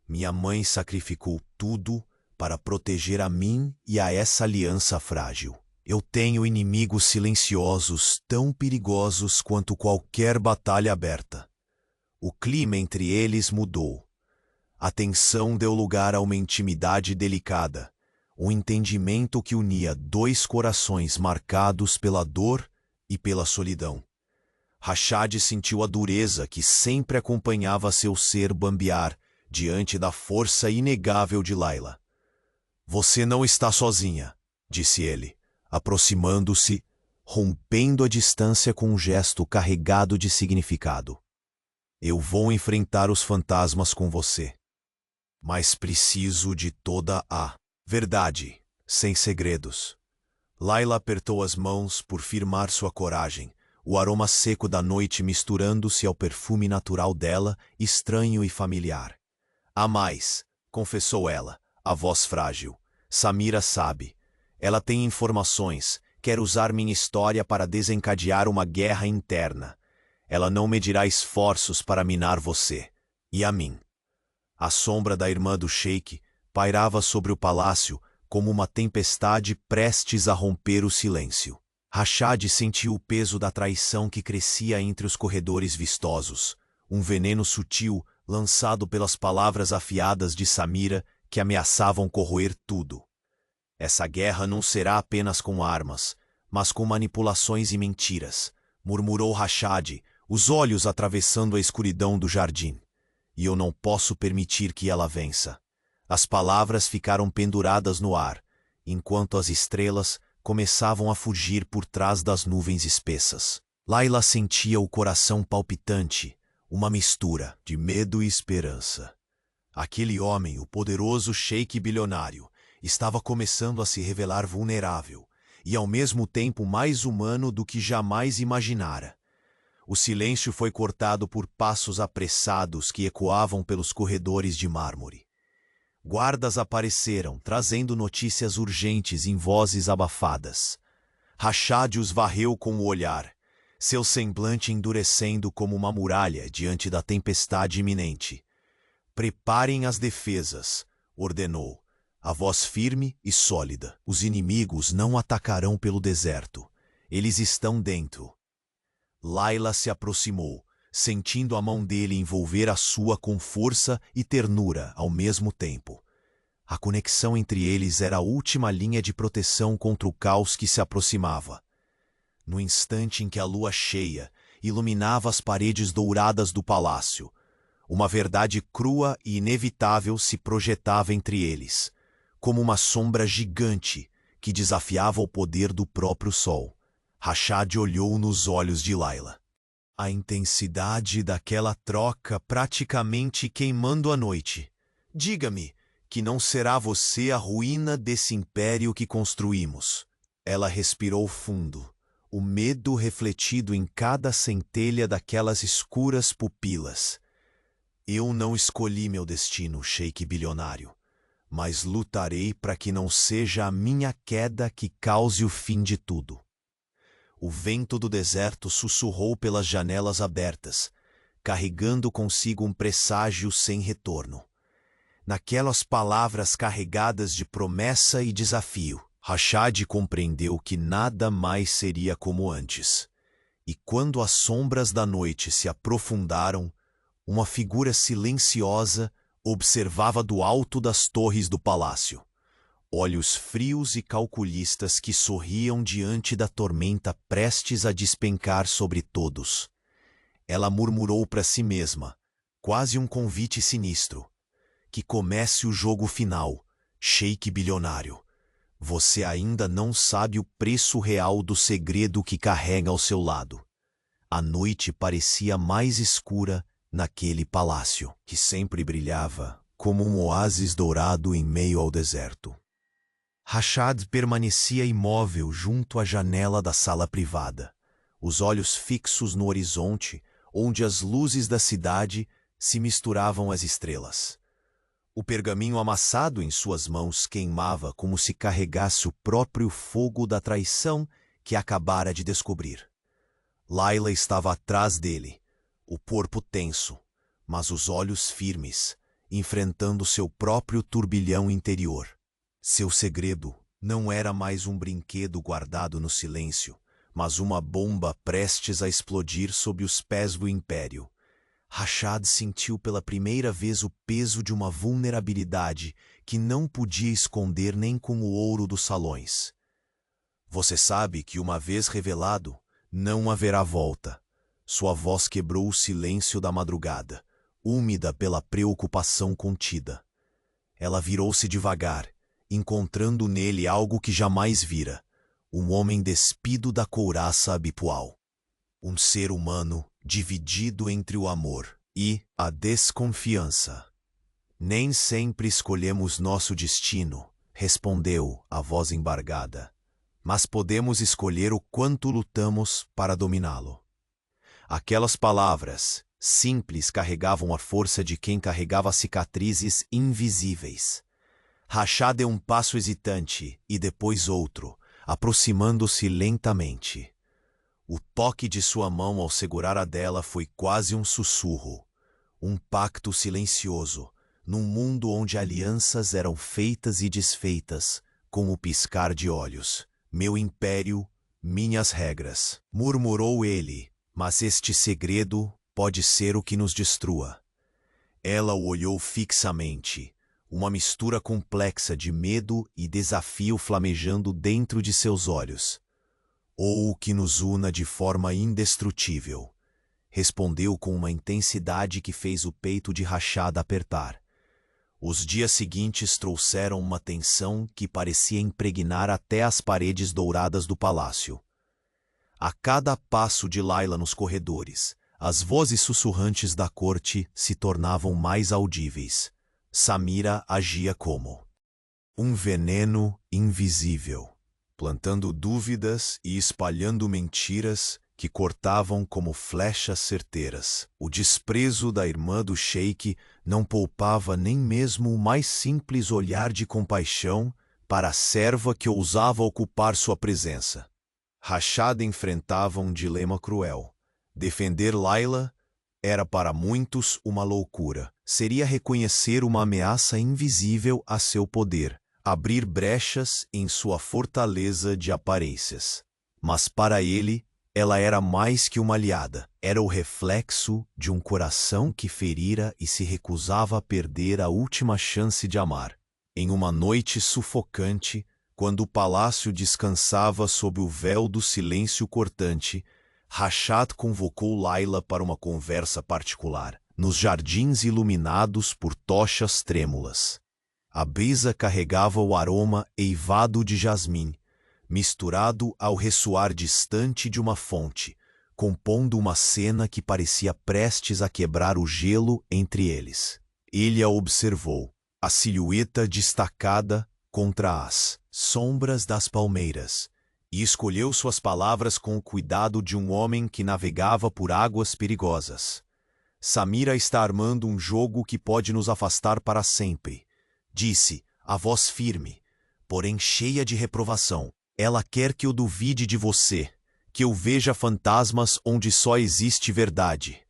Minha mãe sacrificou tudo para proteger a mim e a essa aliança frágil. Eu tenho inimigos silenciosos tão perigosos quanto qualquer batalha aberta. O clima entre eles mudou. A tensão deu lugar a uma intimidade delicada, um entendimento que unia dois corações marcados pela dor e pela solidão. Rashad sentiu a dureza que sempre acompanhava seu ser bambear diante da força inegável de Layla. Você não está sozinha, disse ele, aproximando-se, rompendo a distância com um gesto carregado de significado. Eu vou enfrentar os fantasmas com você. Mas preciso de toda a verdade, sem segredos. Layla apertou as mãos por firmar sua coragem, o aroma seco da noite misturando-se ao perfume natural dela, estranho e familiar. Há mais, confessou ela, a voz frágil. Samira sabe. Ela tem informações, quer usar minha história para desencadear uma guerra interna. Ela não medirá esforços para minar você, e a mim. A sombra da irmã do Sheik pairava sobre o palácio como uma tempestade prestes a romper o silêncio. Rashad sentiu o peso da traição que crescia entre os corredores vistosos, um veneno sutil lançado pelas palavras afiadas de Samira que ameaçavam corroer tudo. Essa guerra não será apenas com armas, mas com manipulações e mentiras, murmurou Rashad, os olhos atravessando a escuridão do jardim. E eu não posso permitir que ela vença. As palavras ficaram penduradas no ar, enquanto as estrelas começavam a fugir por trás das nuvens espessas. Layla sentia o coração palpitante, uma mistura de medo e esperança. Aquele homem, o poderoso sheik bilionário, estava começando a se revelar vulnerável e ao mesmo tempo mais humano do que jamais imaginara. O silêncio foi cortado por passos apressados que ecoavam pelos corredores de mármore. Guardas apareceram, trazendo notícias urgentes em vozes abafadas. Rashad os varreu com o olhar, seu semblante endurecendo como uma muralha diante da tempestade iminente. Preparem as defesas, ordenou, a voz firme e sólida. Os inimigos não atacarão pelo deserto. Eles estão dentro. Layla se aproximou, sentindo a mão dele envolver a sua com força e ternura ao mesmo tempo. A conexão entre eles era a última linha de proteção contra o caos que se aproximava. No instante em que a lua cheia iluminava as paredes douradas do palácio, uma verdade crua e inevitável se projetava entre eles, como uma sombra gigante que desafiava o poder do próprio sol. Rashad olhou nos olhos de Layla. A intensidade daquela troca praticamente queimando a noite. Diga-me que não será você a ruína desse império que construímos. Ela respirou fundo, o medo refletido em cada centelha daquelas escuras pupilas. Eu não escolhi meu destino, sheik bilionário, mas lutarei para que não seja a minha queda que cause o fim de tudo. O vento do deserto sussurrou pelas janelas abertas, carregando consigo um presságio sem retorno. Naquelas palavras carregadas de promessa e desafio, Rashad compreendeu que nada mais seria como antes. E quando as sombras da noite se aprofundaram, uma figura silenciosa observava do alto das torres do palácio. Olhos frios e calculistas que sorriam diante da tormenta prestes a despencar sobre todos. Ela murmurou para si mesma, quase um convite sinistro. Que comece o jogo final, sheik bilionário. Você ainda não sabe o preço real do segredo que carrega ao seu lado. A noite parecia mais escura naquele palácio, que sempre brilhava como um oásis dourado em meio ao deserto. Rashad permanecia imóvel junto à janela da sala privada, os olhos fixos no horizonte, onde as luzes da cidade se misturavam às estrelas. O pergaminho amassado em suas mãos queimava como se carregasse o próprio fogo da traição que acabara de descobrir. Layla estava atrás dele, o corpo tenso, mas os olhos firmes, enfrentando seu próprio turbilhão interior. Seu segredo não era mais um brinquedo guardado no silêncio, mas uma bomba prestes a explodir sob os pés do Império. Rashad sentiu pela primeira vez o peso de uma vulnerabilidade que não podia esconder nem com o ouro dos salões. Você sabe que uma vez revelado, não haverá volta. Sua voz quebrou o silêncio da madrugada, úmida pela preocupação contida. Ela virou-se devagar, encontrando nele algo que jamais vira, um homem despido da couraça habitual. Um ser humano dividido entre o amor e a desconfiança. Nem sempre escolhemos nosso destino, respondeu a voz embargada, mas podemos escolher o quanto lutamos para dominá-lo. Aquelas palavras, simples, carregavam a força de quem carregava cicatrizes invisíveis. Rashad deu um passo hesitante e depois outro, aproximando-se lentamente. O toque de sua mão ao segurar a dela foi quase um sussurro, um pacto silencioso, num mundo onde alianças eram feitas e desfeitas, com o piscar de olhos. Meu império, minhas regras, murmurou ele, mas este segredo pode ser o que nos destrua. Ela o olhou fixamente, uma mistura complexa de medo e desafio flamejando dentro de seus olhos. Ou o que nos una de forma indestrutível, respondeu com uma intensidade que fez o peito de Rashad apertar. Os dias seguintes trouxeram uma tensão que parecia impregnar até as paredes douradas do palácio. A cada passo de Layla nos corredores, as vozes sussurrantes da corte se tornavam mais audíveis. Samira agia como um veneno invisível, plantando dúvidas e espalhando mentiras que cortavam como flechas certeiras. O desprezo da irmã do sheik não poupava nem mesmo o mais simples olhar de compaixão para a serva que ousava ocupar sua presença. Rashad enfrentava um dilema cruel. Defender Layla era para muitos uma loucura. Seria reconhecer uma ameaça invisível a seu poder, abrir brechas em sua fortaleza de aparências. Mas para ele, ela era mais que uma aliada. Era o reflexo de um coração que ferira e se recusava a perder a última chance de amar. Em uma noite sufocante, quando o palácio descansava sob o véu do silêncio cortante, Rashad convocou Layla para uma conversa particular, nos jardins iluminados por tochas trêmulas. A brisa carregava o aroma eivado de jasmim, misturado ao ressoar distante de uma fonte, compondo uma cena que parecia prestes a quebrar o gelo entre eles. Ele a observou, a silhueta destacada contra as sombras das palmeiras, e escolheu suas palavras com o cuidado de um homem que navegava por águas perigosas. Samira está armando um jogo que pode nos afastar para sempre, disse, a voz firme, porém cheia de reprovação. Ela quer que eu duvide de você, que eu veja fantasmas onde só existe verdade.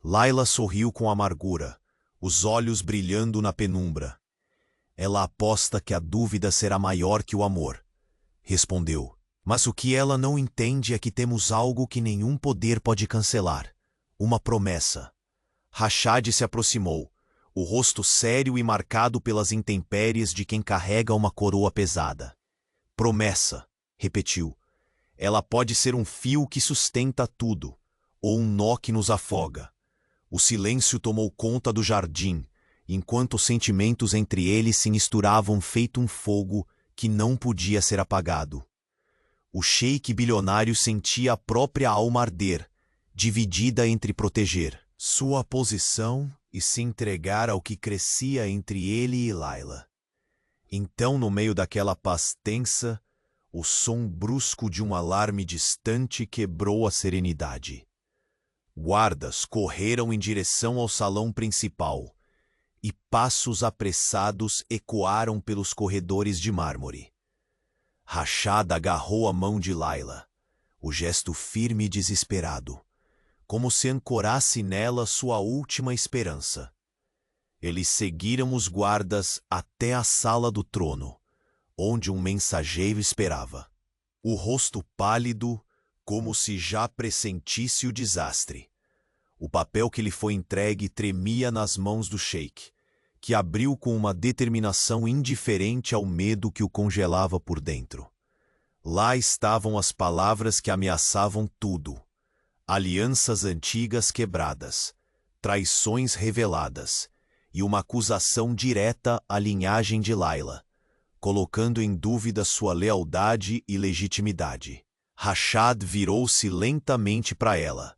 Layla sorriu com amargura, os olhos brilhando na penumbra. Ela aposta que a dúvida será maior que o amor, respondeu. Mas o que ela não entende é que temos algo que nenhum poder pode cancelar. Uma promessa. Rashad se aproximou, o rosto sério e marcado pelas intempéries de quem carrega uma coroa pesada. Promessa, repetiu. Ela pode ser um fio que sustenta tudo, ou um nó que nos afoga. O silêncio tomou conta do jardim, enquanto os sentimentos entre eles se misturavam feito um fogo que não podia ser apagado. O sheik bilionário sentia a própria alma arder, dividida entre proteger sua posição e se entregar ao que crescia entre ele e Layla. Então, no meio daquela paz tensa, o som brusco de um alarme distante quebrou a serenidade. Guardas correram em direção ao salão principal, e passos apressados ecoaram pelos corredores de mármore. Rashad agarrou a mão de Layla, o gesto firme e desesperado, como se ancorasse nela sua última esperança. Eles seguiram os guardas até a sala do trono, onde um mensageiro esperava. O rosto pálido, como se já pressentisse o desastre. O papel que lhe foi entregue tremia nas mãos do sheik, que abriu com uma determinação indiferente ao medo que o congelava por dentro. Lá estavam as palavras que ameaçavam tudo. Alianças antigas quebradas, traições reveladas e uma acusação direta à linhagem de Layla, colocando em dúvida sua lealdade e legitimidade. Rashad virou-se lentamente para ela,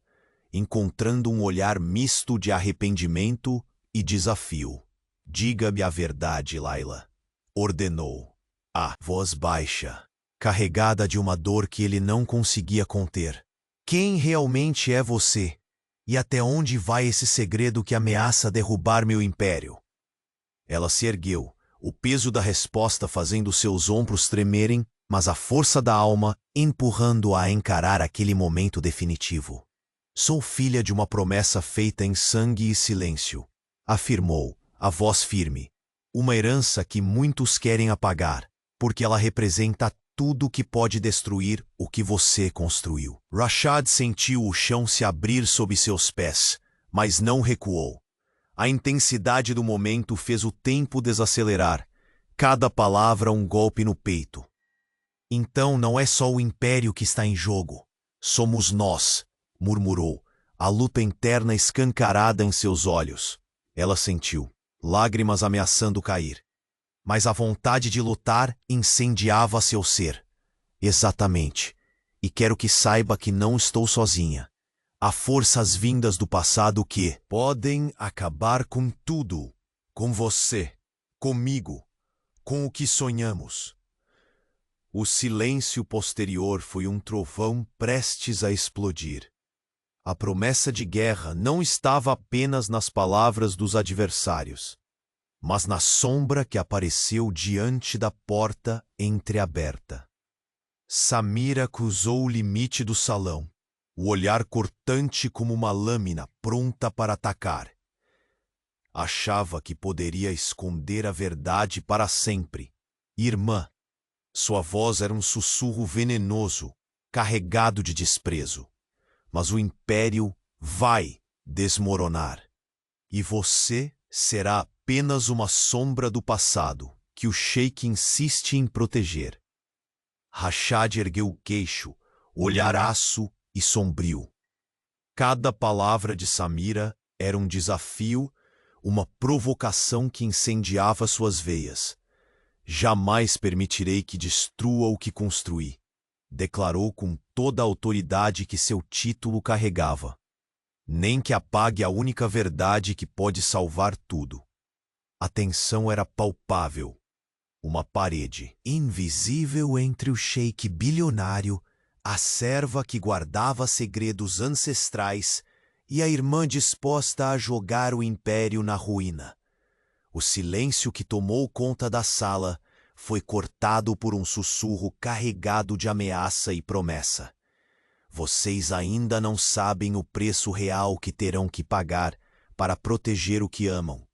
encontrando um olhar misto de arrependimento e desafio. "Diga-me a verdade, Layla", ordenou, a voz baixa, carregada de uma dor que ele não conseguia conter. "Quem realmente é você? E até onde vai esse segredo que ameaça derrubar meu império?" Ela se ergueu, o peso da resposta fazendo seus ombros tremerem, mas a força da alma empurrando-a a encarar aquele momento definitivo. "Sou filha de uma promessa feita em sangue e silêncio", afirmou, a voz firme. "Uma herança que muitos querem apagar, porque ela representa tudo que pode destruir o que você construiu." Rashad sentiu o chão se abrir sob seus pés, mas não recuou. A intensidade do momento fez o tempo desacelerar, cada palavra um golpe no peito. "Então não é só o império que está em jogo. Somos nós", murmurou, a luta interna escancarada em seus olhos. Ela sentiu, lágrimas ameaçando cair. Mas a vontade de lutar incendiava seu ser. "Exatamente. E quero que saiba que não estou sozinha. Há forças vindas do passado que podem acabar com tudo. Com você, comigo, com o que sonhamos." O silêncio posterior foi um trovão prestes a explodir. A promessa de guerra não estava apenas nas palavras dos adversários, mas na sombra que apareceu diante da porta entreaberta. Samira cruzou o limite do salão, o olhar cortante como uma lâmina pronta para atacar. Achava que poderia esconder a verdade para sempre. "Irmã." Sua voz era um sussurro venenoso, carregado de desprezo. "Mas o império vai desmoronar. E você será apenas uma sombra do passado que o sheik insiste em proteger." Rashad ergueu o queixo, olhar aço e sombrio. Cada palavra de Samira era um desafio, uma provocação que incendiava suas veias. "Jamais permitirei que destrua o que construí", declarou com toda a autoridade que seu título carregava. "Nem que apague a única verdade que pode salvar tudo." A tensão era palpável. Uma parede invisível entre o sheik bilionário, a serva que guardava segredos ancestrais e a irmã disposta a jogar o império na ruína. O silêncio que tomou conta da sala foi cortado por um sussurro carregado de ameaça e promessa. "Vocês ainda não sabem o preço real que terão que pagar para proteger o que amam.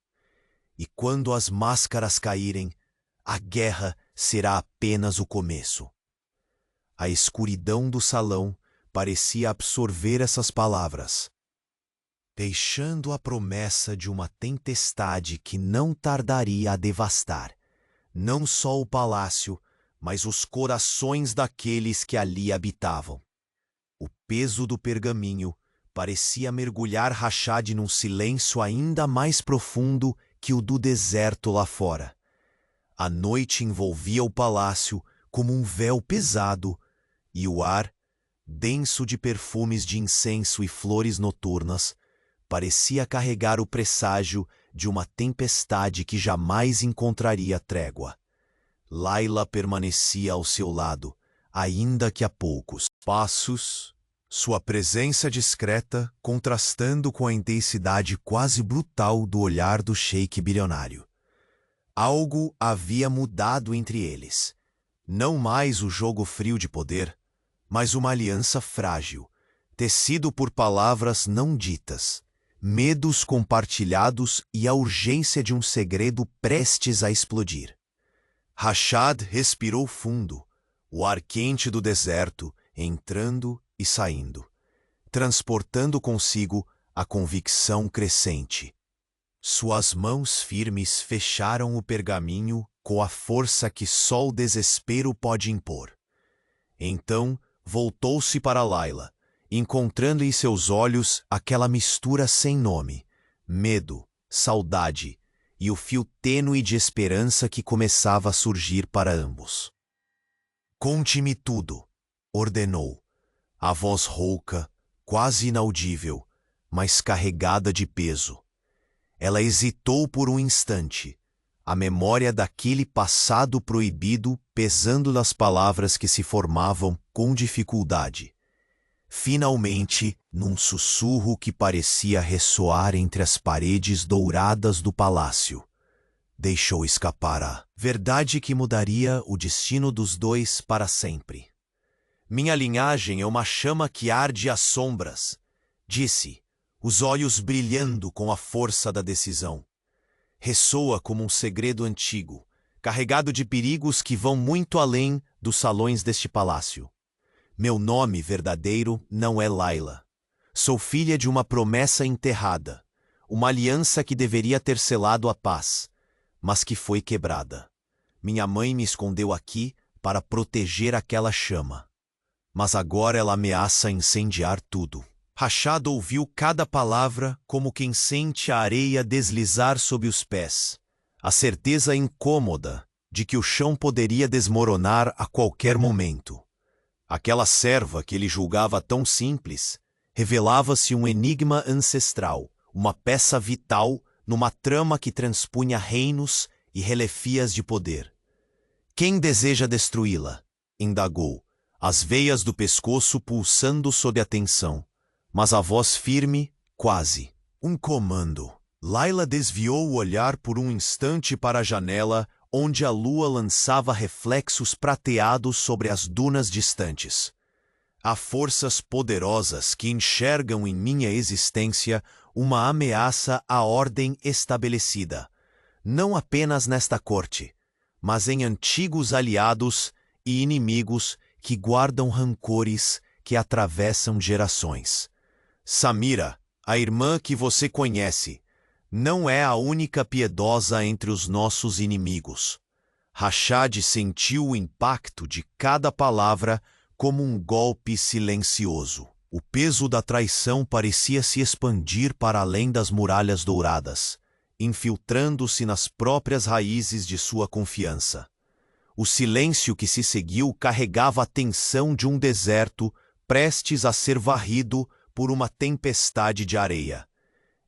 E quando as máscaras caírem, a guerra será apenas o começo." A escuridão do salão parecia absorver essas palavras, deixando a promessa de uma tempestade que não tardaria a devastar não só o palácio, mas os corações daqueles que ali habitavam. O peso do pergaminho parecia mergulhar Rashad num silêncio ainda mais profundo que o do deserto lá fora. A noite envolvia o palácio como um véu pesado, e o ar, denso de perfumes de incenso e flores noturnas, parecia carregar o presságio de uma tempestade que jamais encontraria trégua. Layla permanecia ao seu lado, ainda que a poucos passos, sua presença discreta contrastando com a intensidade quase brutal do olhar do sheik bilionário. Algo havia mudado entre eles. Não mais o jogo frio de poder, mas uma aliança frágil, tecido por palavras não ditas, medos compartilhados e a urgência de um segredo prestes a explodir. Rashad respirou fundo, o ar quente do deserto entrando e saindo, transportando consigo a convicção crescente. Suas mãos firmes fecharam o pergaminho com a força que só o desespero pode impor. Então, voltou-se para Layla, encontrando em seus olhos aquela mistura sem nome, medo, saudade e o fio tênue de esperança que começava a surgir para ambos. "Conte-me tudo", ordenou, a voz rouca, quase inaudível, mas carregada de peso. Ela hesitou por um instante, a memória daquele passado proibido pesando nas palavras que se formavam com dificuldade. Finalmente, num sussurro que parecia ressoar entre as paredes douradas do palácio, deixou escapar a verdade que mudaria o destino dos dois para sempre. "Minha linhagem é uma chama que arde às sombras", disse, os olhos brilhando com a força da decisão. Ressoa como um segredo antigo, carregado de perigos que vão muito além dos salões deste palácio. Meu nome verdadeiro não é Layla. Sou filha de uma promessa enterrada, uma aliança que deveria ter selado a paz, mas que foi quebrada. Minha mãe me escondeu aqui para proteger aquela chama. Mas agora ela ameaça incendiar tudo. Rashad ouviu cada palavra como quem sente a areia deslizar sob os pés, a certeza incômoda de que o chão poderia desmoronar a qualquer momento. Aquela serva que ele julgava tão simples revelava-se um enigma ancestral, uma peça vital numa trama que transpunha reinos e relefias de poder. "Quem deseja destruí-la?", indagou, as veias do pescoço pulsando sob a tensão, mas a voz firme, quase um comando. Layla desviou o olhar por um instante para a janela, onde a lua lançava reflexos prateados sobre as dunas distantes. "Há forças poderosas que enxergam em minha existência uma ameaça à ordem estabelecida, não apenas nesta corte, mas em antigos aliados e inimigos que guardam rancores que atravessam gerações. Samira, a irmã que você conhece, não é a única piedosa entre os nossos inimigos." Rashad sentiu o impacto de cada palavra como um golpe silencioso. O peso da traição parecia se expandir para além das muralhas douradas, infiltrando-se nas próprias raízes de sua confiança. O silêncio que se seguiu carregava a tensão de um deserto prestes a ser varrido por uma tempestade de areia.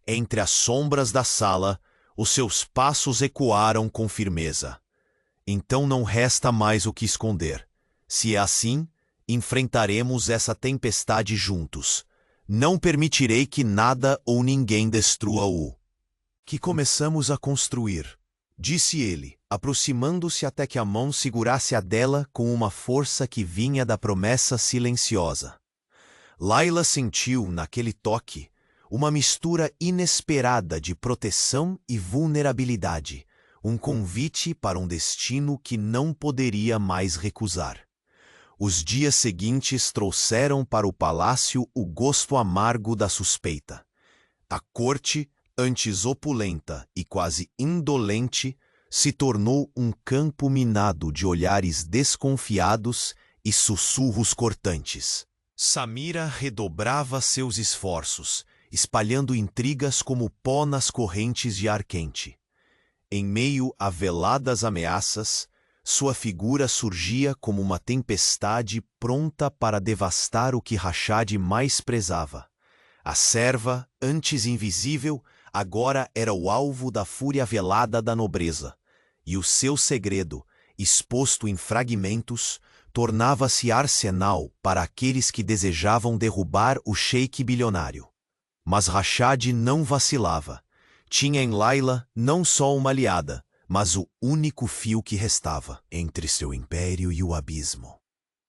Entre as sombras da sala, os seus passos ecoaram com firmeza. "Então não resta mais o que esconder. Se é assim, enfrentaremos essa tempestade juntos. Não permitirei que nada ou ninguém destrua-o que começamos a construir", disse ele, aproximando-se até que a mão segurasse a dela com uma força que vinha da promessa silenciosa. Layla sentiu, naquele toque, uma mistura inesperada de proteção e vulnerabilidade, um convite para um destino que não poderia mais recusar. Os dias seguintes trouxeram para o palácio o gosto amargo da suspeita. A corte, antes opulenta e quase indolente, se tornou um campo minado de olhares desconfiados e sussurros cortantes. Samira redobrava seus esforços, espalhando intrigas como pó nas correntes de ar quente. Em meio a veladas ameaças, sua figura surgia como uma tempestade pronta para devastar o que Rashad mais prezava: A serva, antes invisível, agora era o alvo da fúria velada da nobreza, e o seu segredo, exposto em fragmentos, tornava-se arsenal para aqueles que desejavam derrubar o sheik bilionário. Mas Rashad não vacilava. Tinha em Layla não só uma aliada, mas o único fio que restava entre seu império e o abismo.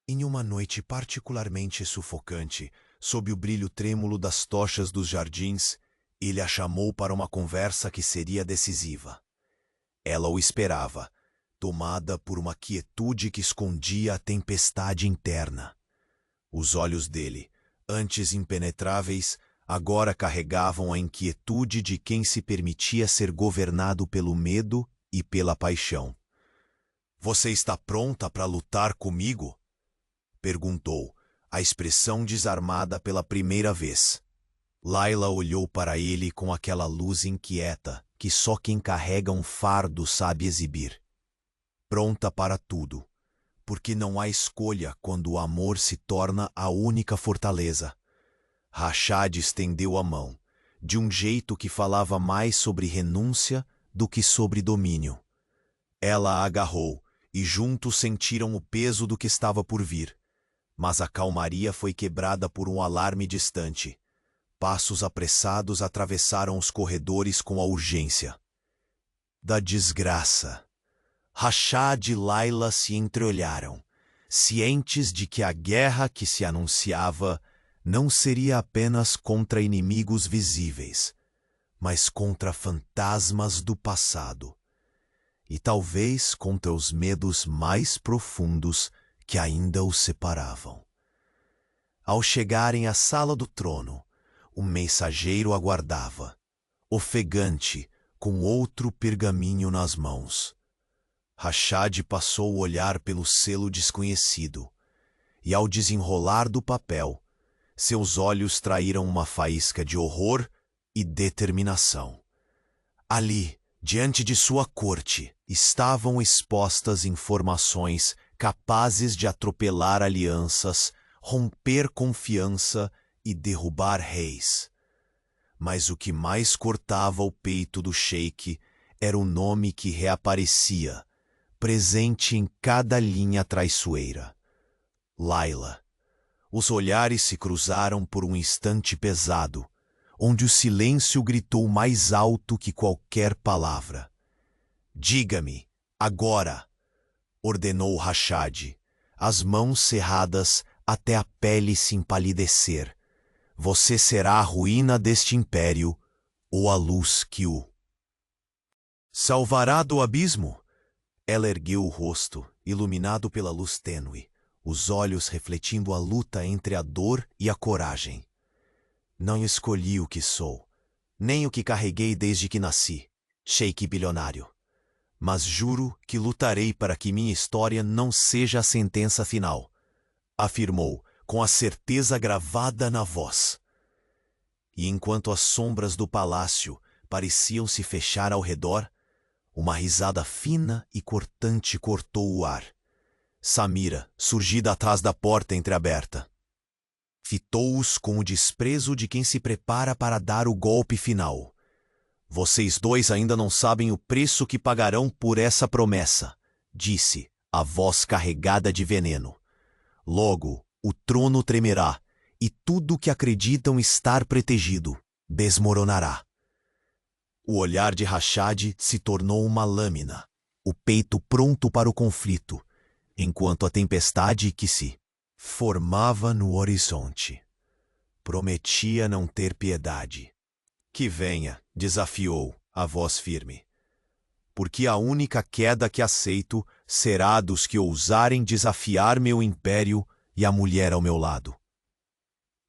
Em uma noite particularmente sufocante, sob o brilho trêmulo das tochas dos jardins, ele a chamou para uma conversa que seria decisiva. Ela o esperava, tomada por uma quietude que escondia a tempestade interna. Os olhos dele, antes impenetráveis, agora carregavam a inquietude de quem se permitia ser governado pelo medo e pela paixão. "Você está pronta para lutar comigo?" perguntou, a expressão desarmada pela primeira vez. Layla olhou para ele com aquela luz inquieta que só quem carrega um fardo sabe exibir. Pronta para tudo, porque não há escolha quando o amor se torna a única fortaleza. Rashad estendeu a mão, de um jeito que falava mais sobre renúncia do que sobre domínio. Ela a agarrou, e juntos sentiram o peso do que estava por vir. Mas a calmaria foi quebrada por um alarme distante. Passos apressados atravessaram os corredores com a urgência da desgraça. Rashad e Layla se entreolharam, cientes de que a guerra que se anunciava não seria apenas contra inimigos visíveis, mas contra fantasmas do passado, e talvez contra os medos mais profundos que ainda os separavam. Ao chegarem à sala do trono, o mensageiro aguardava, ofegante, com outro pergaminho nas mãos. Rashad passou o olhar pelo selo desconhecido, e ao desenrolar do papel, seus olhos traíram uma faísca de horror e determinação. Ali, diante de sua corte, estavam expostas informações capazes de atropelar alianças, romper confiança e derrubar reis. Mas o que mais cortava o peito do sheik era o nome que reaparecia, presente em cada linha traiçoeira. Layla. Os olhares se cruzaram por um instante pesado, onde o silêncio gritou mais alto que qualquer palavra. "Diga-me, agora!" ordenou Rashad, as mãos cerradas até a pele se empalidecer. "Você será a ruína deste império, ou a luz que o salvará do abismo?" Ela ergueu o rosto, iluminado pela luz tênue, os olhos refletindo a luta entre a dor e a coragem. "Não escolhi o que sou, nem o que carreguei desde que nasci, sheik bilionário. Mas juro que lutarei para que minha história não seja a sentença final", afirmou, com a certeza gravada na voz. E enquanto as sombras do palácio pareciam se fechar ao redor, uma risada fina e cortante cortou o ar. Samira, surgida atrás da porta entreaberta, fitou-os com o desprezo de quem se prepara para dar o golpe final. "Vocês dois ainda não sabem o preço que pagarão por essa promessa", disse, a voz carregada de veneno. "Logo, o trono tremerá, e tudo que acreditam estar protegido desmoronará." O olhar de Rashad se tornou uma lâmina, o peito pronto para o conflito, enquanto a tempestade que se formava no horizonte prometia não ter piedade. "Que venha", desafiou, a voz firme, "porque a única queda que aceito será a dos que ousarem desafiar meu império e a mulher ao meu lado."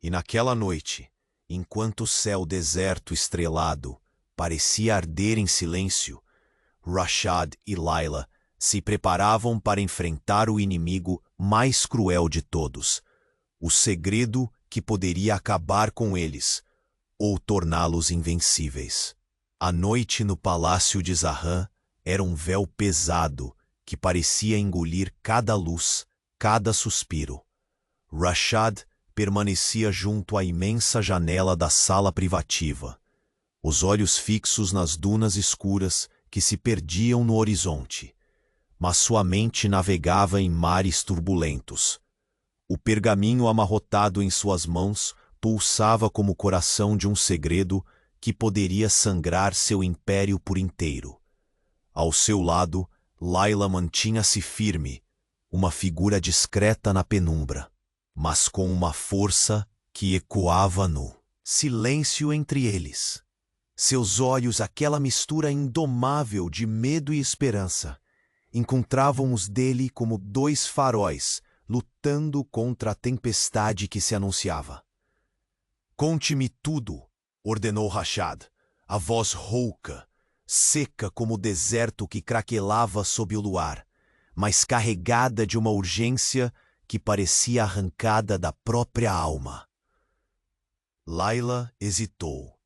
E naquela noite, enquanto o céu deserto estrelado parecia arder em silêncio, Rashad e Layla se preparavam para enfrentar o inimigo mais cruel de todos, o segredo que poderia acabar com eles ou torná-los invencíveis. A noite no palácio de Zahran era um véu pesado que parecia engolir cada luz, cada suspiro. Rashad permanecia junto à imensa janela da sala privativa, os olhos fixos nas dunas escuras que se perdiam no horizonte, mas sua mente navegava em mares turbulentos. O pergaminho amarrotado em suas mãos pulsava como o coração de um segredo que poderia sangrar seu império por inteiro. Ao seu lado, Layla mantinha-se firme, uma figura discreta na penumbra, mas com uma força que ecoava no silêncio entre eles. Seus olhos, aquela mistura indomável de medo e esperança, encontravam os dele como dois faróis lutando contra a tempestade que se anunciava. "Conte-me tudo", ordenou Rashad, a voz rouca, seca como o deserto que craquelava sob o luar, mas carregada de uma urgência que parecia arrancada da própria alma. Layla hesitou.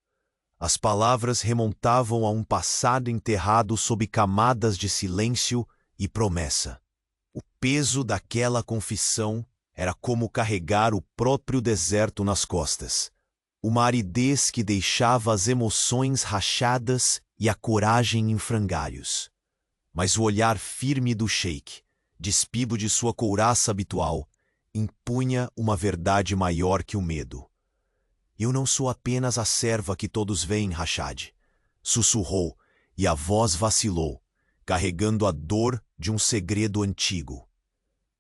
As palavras remontavam a um passado enterrado sob camadas de silêncio e promessa. O peso daquela confissão era como carregar o próprio deserto nas costas, uma aridez que deixava as emoções rachadas e a coragem em frangalhos. Mas o olhar firme do sheik, despido de sua couraça habitual, impunha uma verdade maior que o medo. "Eu não sou apenas a serva que todos veem, Rashad", sussurrou, e a voz vacilou, carregando a dor de um segredo antigo.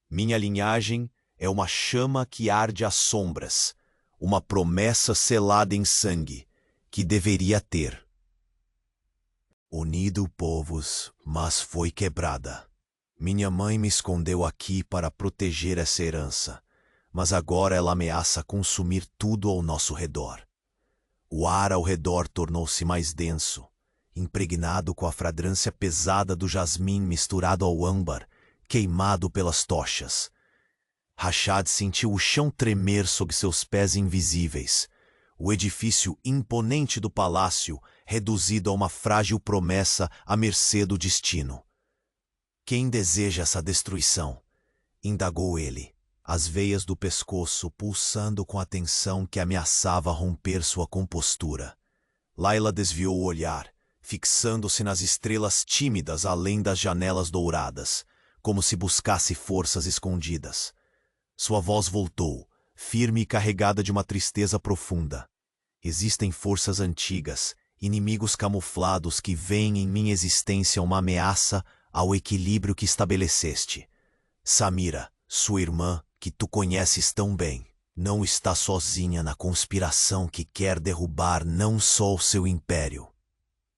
"Minha linhagem é uma chama que arde às sombras, uma promessa selada em sangue, que deveria ter unido povos, mas foi quebrada. Minha mãe me escondeu aqui para proteger essa herança, mas agora ela ameaça consumir tudo ao nosso redor." O ar ao redor tornou-se mais denso, impregnado com a fragrância pesada do jasmim misturado ao âmbar, queimado pelas tochas. Rashad sentiu o chão tremer sob seus pés invisíveis, o edifício imponente do palácio reduzido a uma frágil promessa à mercê do destino. "Quem deseja essa destruição?" indagou ele, as veias do pescoço pulsando com a tensão que ameaçava romper sua compostura. Layla desviou o olhar, fixando-se nas estrelas tímidas além das janelas douradas, como se buscasse forças escondidas. Sua voz voltou, firme e carregada de uma tristeza profunda. "Existem forças antigas, inimigos camuflados que veem em minha existência uma ameaça ao equilíbrio que estabeleceste. Samira, sua irmã, que tu conheces tão bem, não está sozinha na conspiração que quer derrubar não só o seu império,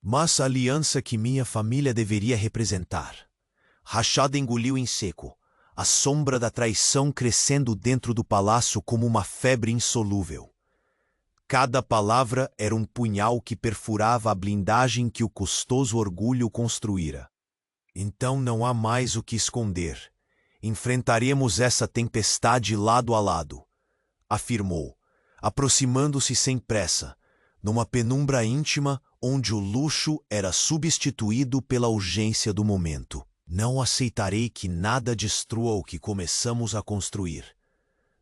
mas a aliança que minha família deveria representar." Rashad engoliu em seco, a sombra da traição crescendo dentro do palácio como uma febre insolúvel. Cada palavra era um punhal que perfurava a blindagem que o custoso orgulho construíra. "Então não há mais o que esconder. Enfrentaremos essa tempestade lado a lado", afirmou, aproximando-se sem pressa, numa penumbra íntima onde o luxo era substituído pela urgência do momento. "Não aceitarei que nada destrua o que começamos a construir."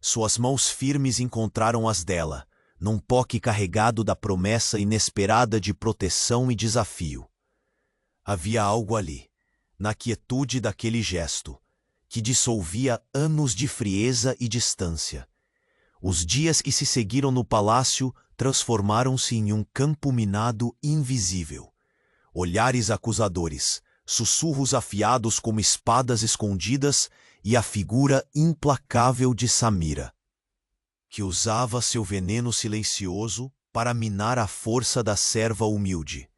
Suas mãos firmes encontraram as dela, num poque carregado da promessa inesperada de proteção e desafio. Havia algo ali, na quietude daquele gesto, que dissolvia anos de frieza e distância. Os dias que se seguiram no palácio transformaram-se em um campo minado invisível. Olhares acusadores, sussurros afiados como espadas escondidas e a figura implacável de Samira, que usava seu veneno silencioso para minar a força da serva humilde.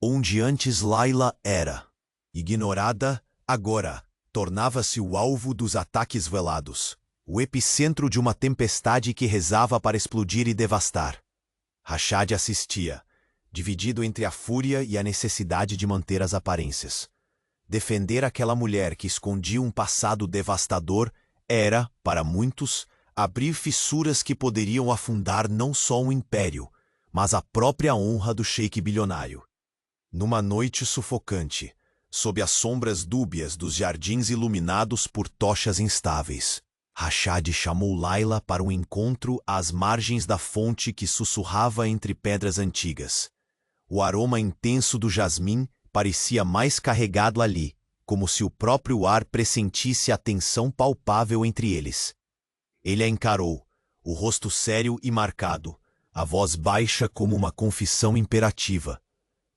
Onde antes Layla era ignorada, agora tornava-se o alvo dos ataques velados, o epicentro de uma tempestade que rezava para explodir e devastar. Rashad assistia, dividido entre a fúria e a necessidade de manter as aparências. Defender aquela mulher que escondia um passado devastador era, para muitos, abrir fissuras que poderiam afundar não só um império, mas a própria honra do sheik bilionário. Numa noite sufocante, sob as sombras dúbias dos jardins iluminados por tochas instáveis, Rashad chamou Layla para um encontro às margens da fonte que sussurrava entre pedras antigas. O aroma intenso do jasmim parecia mais carregado ali, como se o próprio ar pressentisse a tensão palpável entre eles. Ele a encarou, o rosto sério e marcado, a voz baixa como uma confissão imperativa.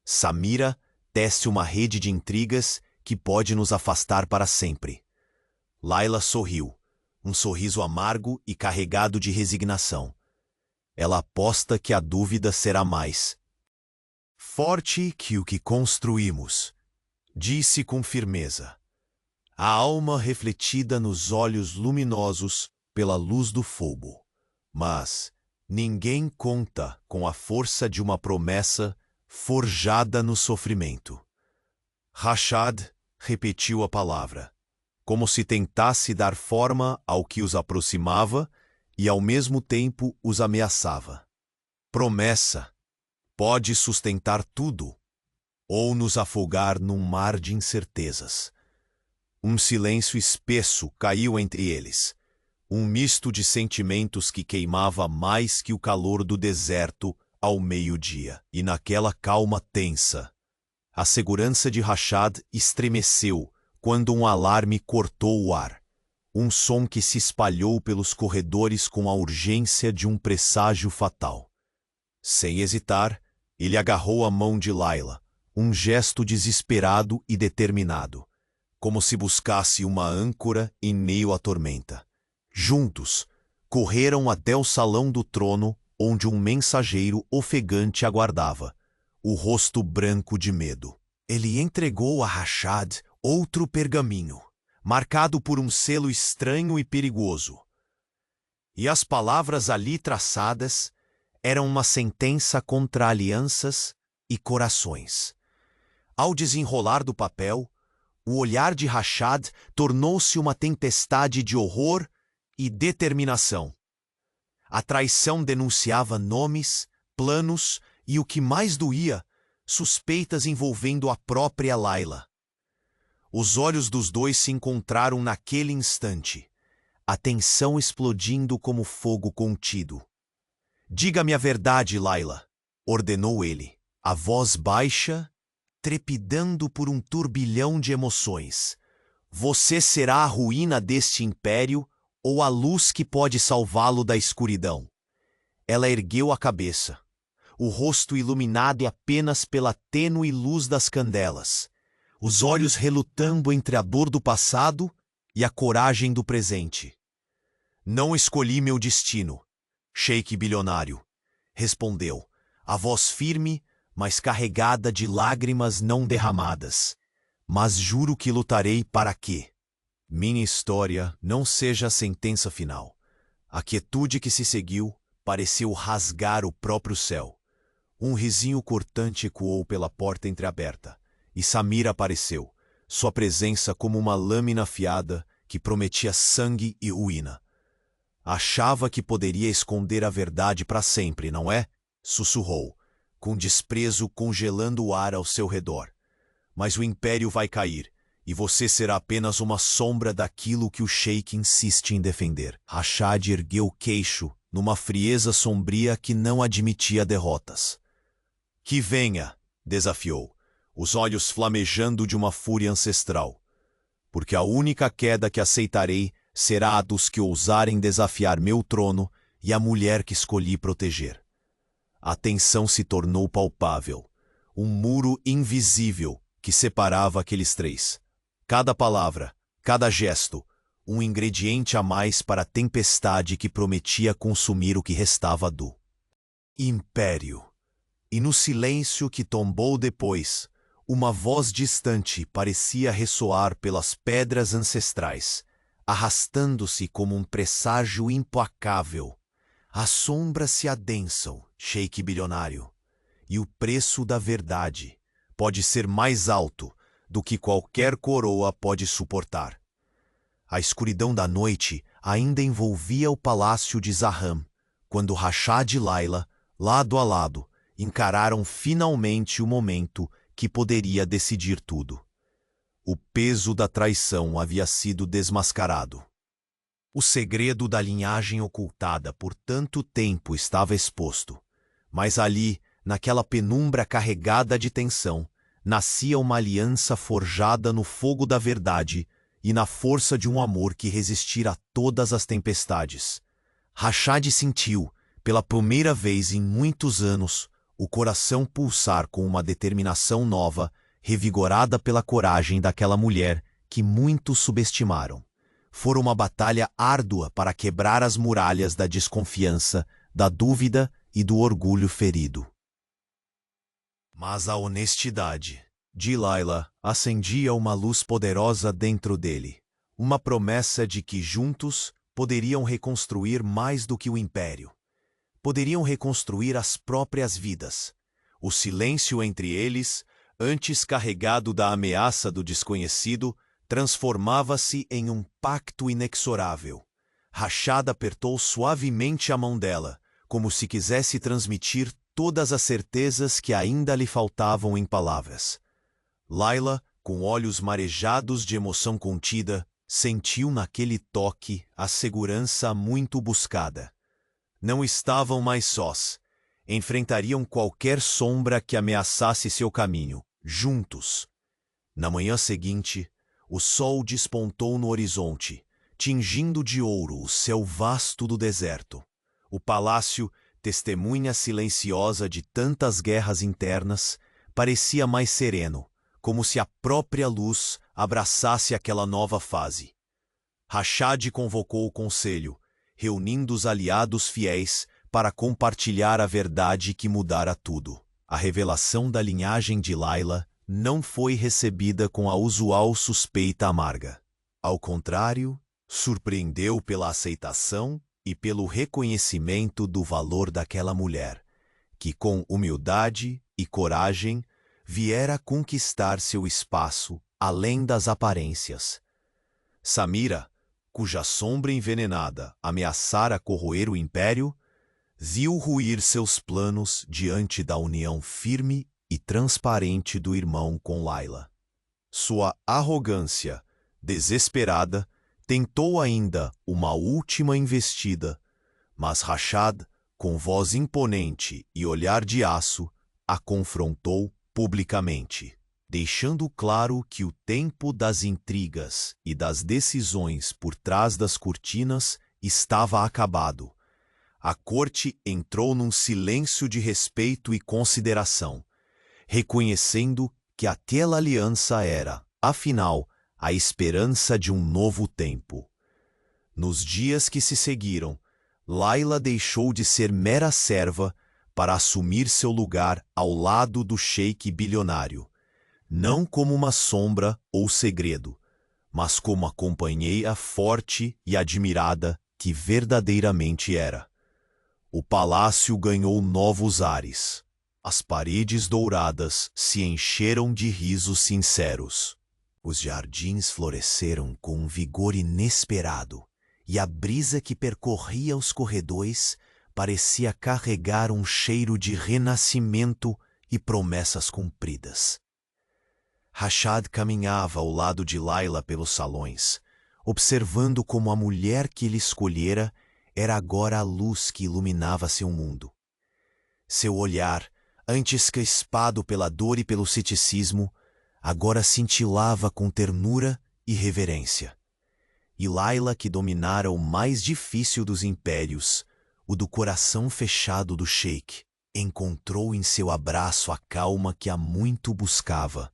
Samira tece uma rede de intrigas que pode nos afastar para sempre. Layla sorriu, um sorriso amargo e carregado de resignação. Ela aposta que a dúvida será mais forte que o que construímos, disse com firmeza. A alma refletida nos olhos luminosos pela luz do fogo. Mas ninguém conta com a força de uma promessa forjada no sofrimento. Rashad repetiu a palavra, como se tentasse dar forma ao que os aproximava e ao mesmo tempo os ameaçava. Promessa pode sustentar tudo, ou nos afogar num mar de incertezas. Um silêncio espesso caiu entre eles, um misto de sentimentos que queimava mais que o calor do deserto ao meio-dia. E naquela calma tensa, a segurança de Rashad estremeceu quando um alarme cortou o ar. Um som que se espalhou pelos corredores com a urgência de um presságio fatal. Sem hesitar, ele agarrou a mão de Layla, um gesto desesperado e determinado, como se buscasse uma âncora em meio à tormenta. Juntos, correram até o salão do trono, onde um mensageiro ofegante aguardava, o rosto branco de medo. Ele entregou a Rashad outro pergaminho, marcado por um selo estranho e perigoso. E as palavras ali traçadas eram uma sentença contra alianças e corações. Ao desenrolar do papel, o olhar de Rashad tornou-se uma tempestade de horror e determinação. A traição denunciava nomes, planos e, o que mais doía, suspeitas envolvendo a própria Layla. Os olhos dos dois se encontraram naquele instante, a tensão explodindo como fogo contido. Diga-me a verdade, Layla, ordenou ele, a voz baixa, trepidando por um turbilhão de emoções. Você será a ruína deste império ou a luz que pode salvá-lo da escuridão? Ela ergueu a cabeça, o rosto iluminado apenas pela tênue luz das candelas, os olhos relutando entre a dor do passado e a coragem do presente. Não escolhi meu destino, Sheik bilionário, respondeu, a voz firme, mas carregada de lágrimas não derramadas. Mas juro que lutarei para que minha história não seja a sentença final. A quietude que se seguiu pareceu rasgar o próprio céu. Um risinho cortante ecoou pela porta entreaberta, e Samira apareceu, sua presença como uma lâmina afiada que prometia sangue e ruína. Achava que poderia esconder a verdade para sempre, não é? Sussurrou, com desprezo congelando o ar ao seu redor. Mas o império vai cair, e você será apenas uma sombra daquilo que o Sheik insiste em defender. Rashad ergueu o queixo, numa frieza sombria que não admitia derrotas. Que venha, desafiou, os olhos flamejando de uma fúria ancestral. Porque a única queda que aceitarei será a dos que ousarem desafiar meu trono e a mulher que escolhi proteger. A tensão se tornou palpável, um muro invisível que separava aqueles três. Cada palavra, cada gesto, um ingrediente a mais para a tempestade que prometia consumir o que restava do império. E no silêncio que tombou depois, uma voz distante parecia ressoar pelas pedras ancestrais, arrastando-se como um presságio implacável. As sombras se adensam, Sheik bilionário, e o preço da verdade pode ser mais alto do que qualquer coroa pode suportar. A escuridão da noite ainda envolvia o palácio de Zahram, quando Rashad e Layla, lado a lado, encararam finalmente o momento que poderia decidir tudo. O peso da traição havia sido desmascarado. O segredo da linhagem ocultada por tanto tempo estava exposto. Mas ali, naquela penumbra carregada de tensão, nascia uma aliança forjada no fogo da verdade e na força de um amor que resistira a todas as tempestades. Rashad sentiu, pela primeira vez em muitos anos, o coração pulsar com uma determinação nova, revigorada pela coragem daquela mulher que muitos subestimaram. Fora uma batalha árdua para quebrar as muralhas da desconfiança, da dúvida e do orgulho ferido. Mas a honestidade de Layla acendia uma luz poderosa dentro dele, uma promessa de que juntos poderiam reconstruir mais do que o império. Poderiam reconstruir as próprias vidas. O silêncio entre eles, antes carregado da ameaça do desconhecido, transformava-se em um pacto inexorável. Rashad apertou suavemente a mão dela, como se quisesse transmitir todas as certezas que ainda lhe faltavam em palavras. Layla, com olhos marejados de emoção contida, sentiu naquele toque a segurança muito buscada. Não estavam mais sós. Enfrentariam qualquer sombra que ameaçasse seu caminho, juntos. Na manhã seguinte, o sol despontou no horizonte, tingindo de ouro o céu vasto do deserto. O palácio, testemunha silenciosa de tantas guerras internas, parecia mais sereno, como se a própria luz abraçasse aquela nova fase. Rashad convocou o conselho, reunindo os aliados fiéis para compartilhar a verdade que mudara tudo. A revelação da linhagem de Layla não foi recebida com a usual suspeita amarga. Ao contrário, surpreendeu pela aceitação e pelo reconhecimento do valor daquela mulher, que com humildade e coragem viera conquistar seu espaço além das aparências. Samira, cuja sombra envenenada ameaçara corroer o império, viu ruir seus planos diante da união firme e transparente do irmão com Layla. Sua arrogância, desesperada, tentou ainda uma última investida, mas Rashad, com voz imponente e olhar de aço, a confrontou publicamente, deixando claro que o tempo das intrigas e das decisões por trás das cortinas estava acabado. A corte entrou num silêncio de respeito e consideração, reconhecendo que aquela aliança era, afinal, a esperança de um novo tempo. Nos dias que se seguiram, Layla deixou de ser mera serva para assumir seu lugar ao lado do sheik bilionário, não como uma sombra ou segredo, mas como a companheira forte e admirada que verdadeiramente era. O palácio ganhou novos ares. As paredes douradas se encheram de risos sinceros. Os jardins floresceram com um vigor inesperado, e a brisa que percorria os corredores parecia carregar um cheiro de renascimento e promessas cumpridas. Rashad caminhava ao lado de Layla pelos salões, observando como a mulher que ele escolhera era agora a luz que iluminava seu mundo. Seu olhar, antes crispado pela dor e pelo ceticismo, agora cintilava com ternura e reverência. E Layla, que dominara o mais difícil dos impérios, o do coração fechado do sheik, encontrou em seu abraço a calma que há muito buscava.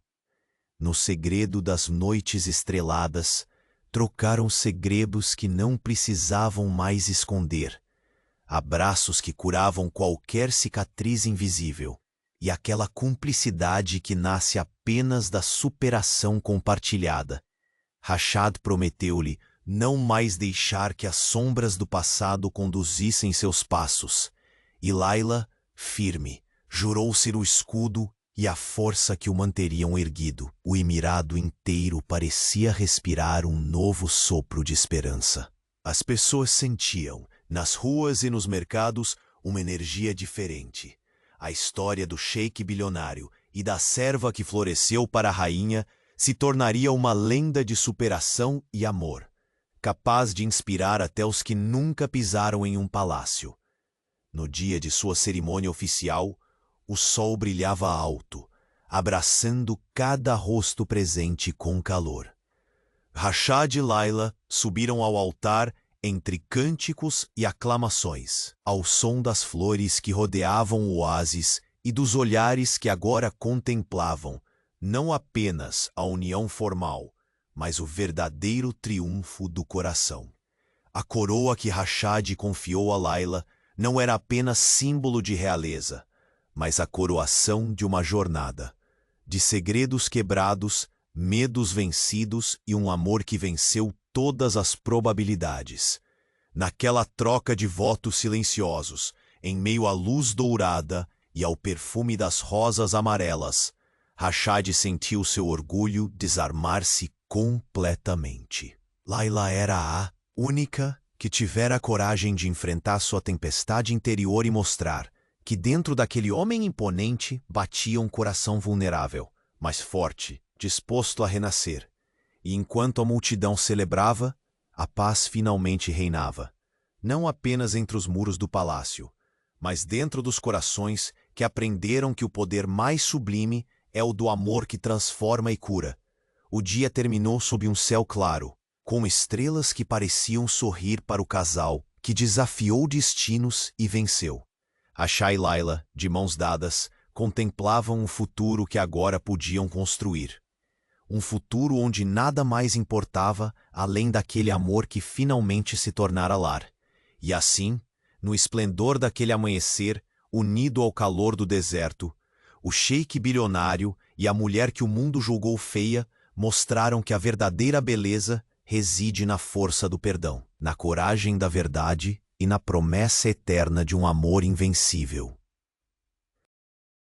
No segredo das noites estreladas, trocaram segredos que não precisavam mais esconder, abraços que curavam qualquer cicatriz invisível, e aquela cumplicidade que nasce apenas da superação compartilhada. Rashad prometeu-lhe não mais deixar que as sombras do passado conduzissem seus passos, e Layla, firme, jurou ser o escudo e a força que o manteriam erguido. O emirado inteiro parecia respirar um novo sopro de esperança. As pessoas sentiam, nas ruas e nos mercados, uma energia diferente. A história do sheik bilionário e da serva que floresceu para a rainha se tornaria uma lenda de superação e amor. capaz de inspirar até os que nunca pisaram em um palácio. No dia de sua cerimônia oficial, o sol brilhava alto, abraçando cada rosto presente com calor. Rashad e Layla subiram ao altar entre cânticos e aclamações, ao som das flores que rodeavam o oásis e dos olhares que agora contemplavam não apenas a união formal, mas o verdadeiro triunfo do coração. A coroa que Rashad confiou a Layla não era apenas símbolo de realeza, mas a coroação de uma jornada, de segredos quebrados, medos vencidos e um amor que venceu todas as probabilidades. Naquela troca de votos silenciosos, em meio à luz dourada e ao perfume das rosas amarelas, Rashad sentiu seu orgulho desarmar-se completamente. Layla era a única que tivera a coragem de enfrentar sua tempestade interior e mostrar que dentro daquele homem imponente batia um coração vulnerável, mas forte, disposto a renascer. E enquanto a multidão celebrava, a paz finalmente reinava, não apenas entre os muros do palácio, mas dentro dos corações que aprenderam que o poder mais sublime é o do amor que transforma e cura. O dia terminou sob um céu claro, com estrelas que pareciam sorrir para o casal, que desafiou destinos e venceu. Rashad e Layla, de mãos dadas, contemplavam um futuro que agora podiam construir. Um futuro onde nada mais importava além daquele amor que finalmente se tornara lar. E assim, no esplendor daquele amanhecer, unido ao calor do deserto, o sheik bilionário e a mulher que o mundo julgou feia mostraram que a verdadeira beleza reside na força do perdão, na coragem da verdade e na promessa eterna de um amor invencível.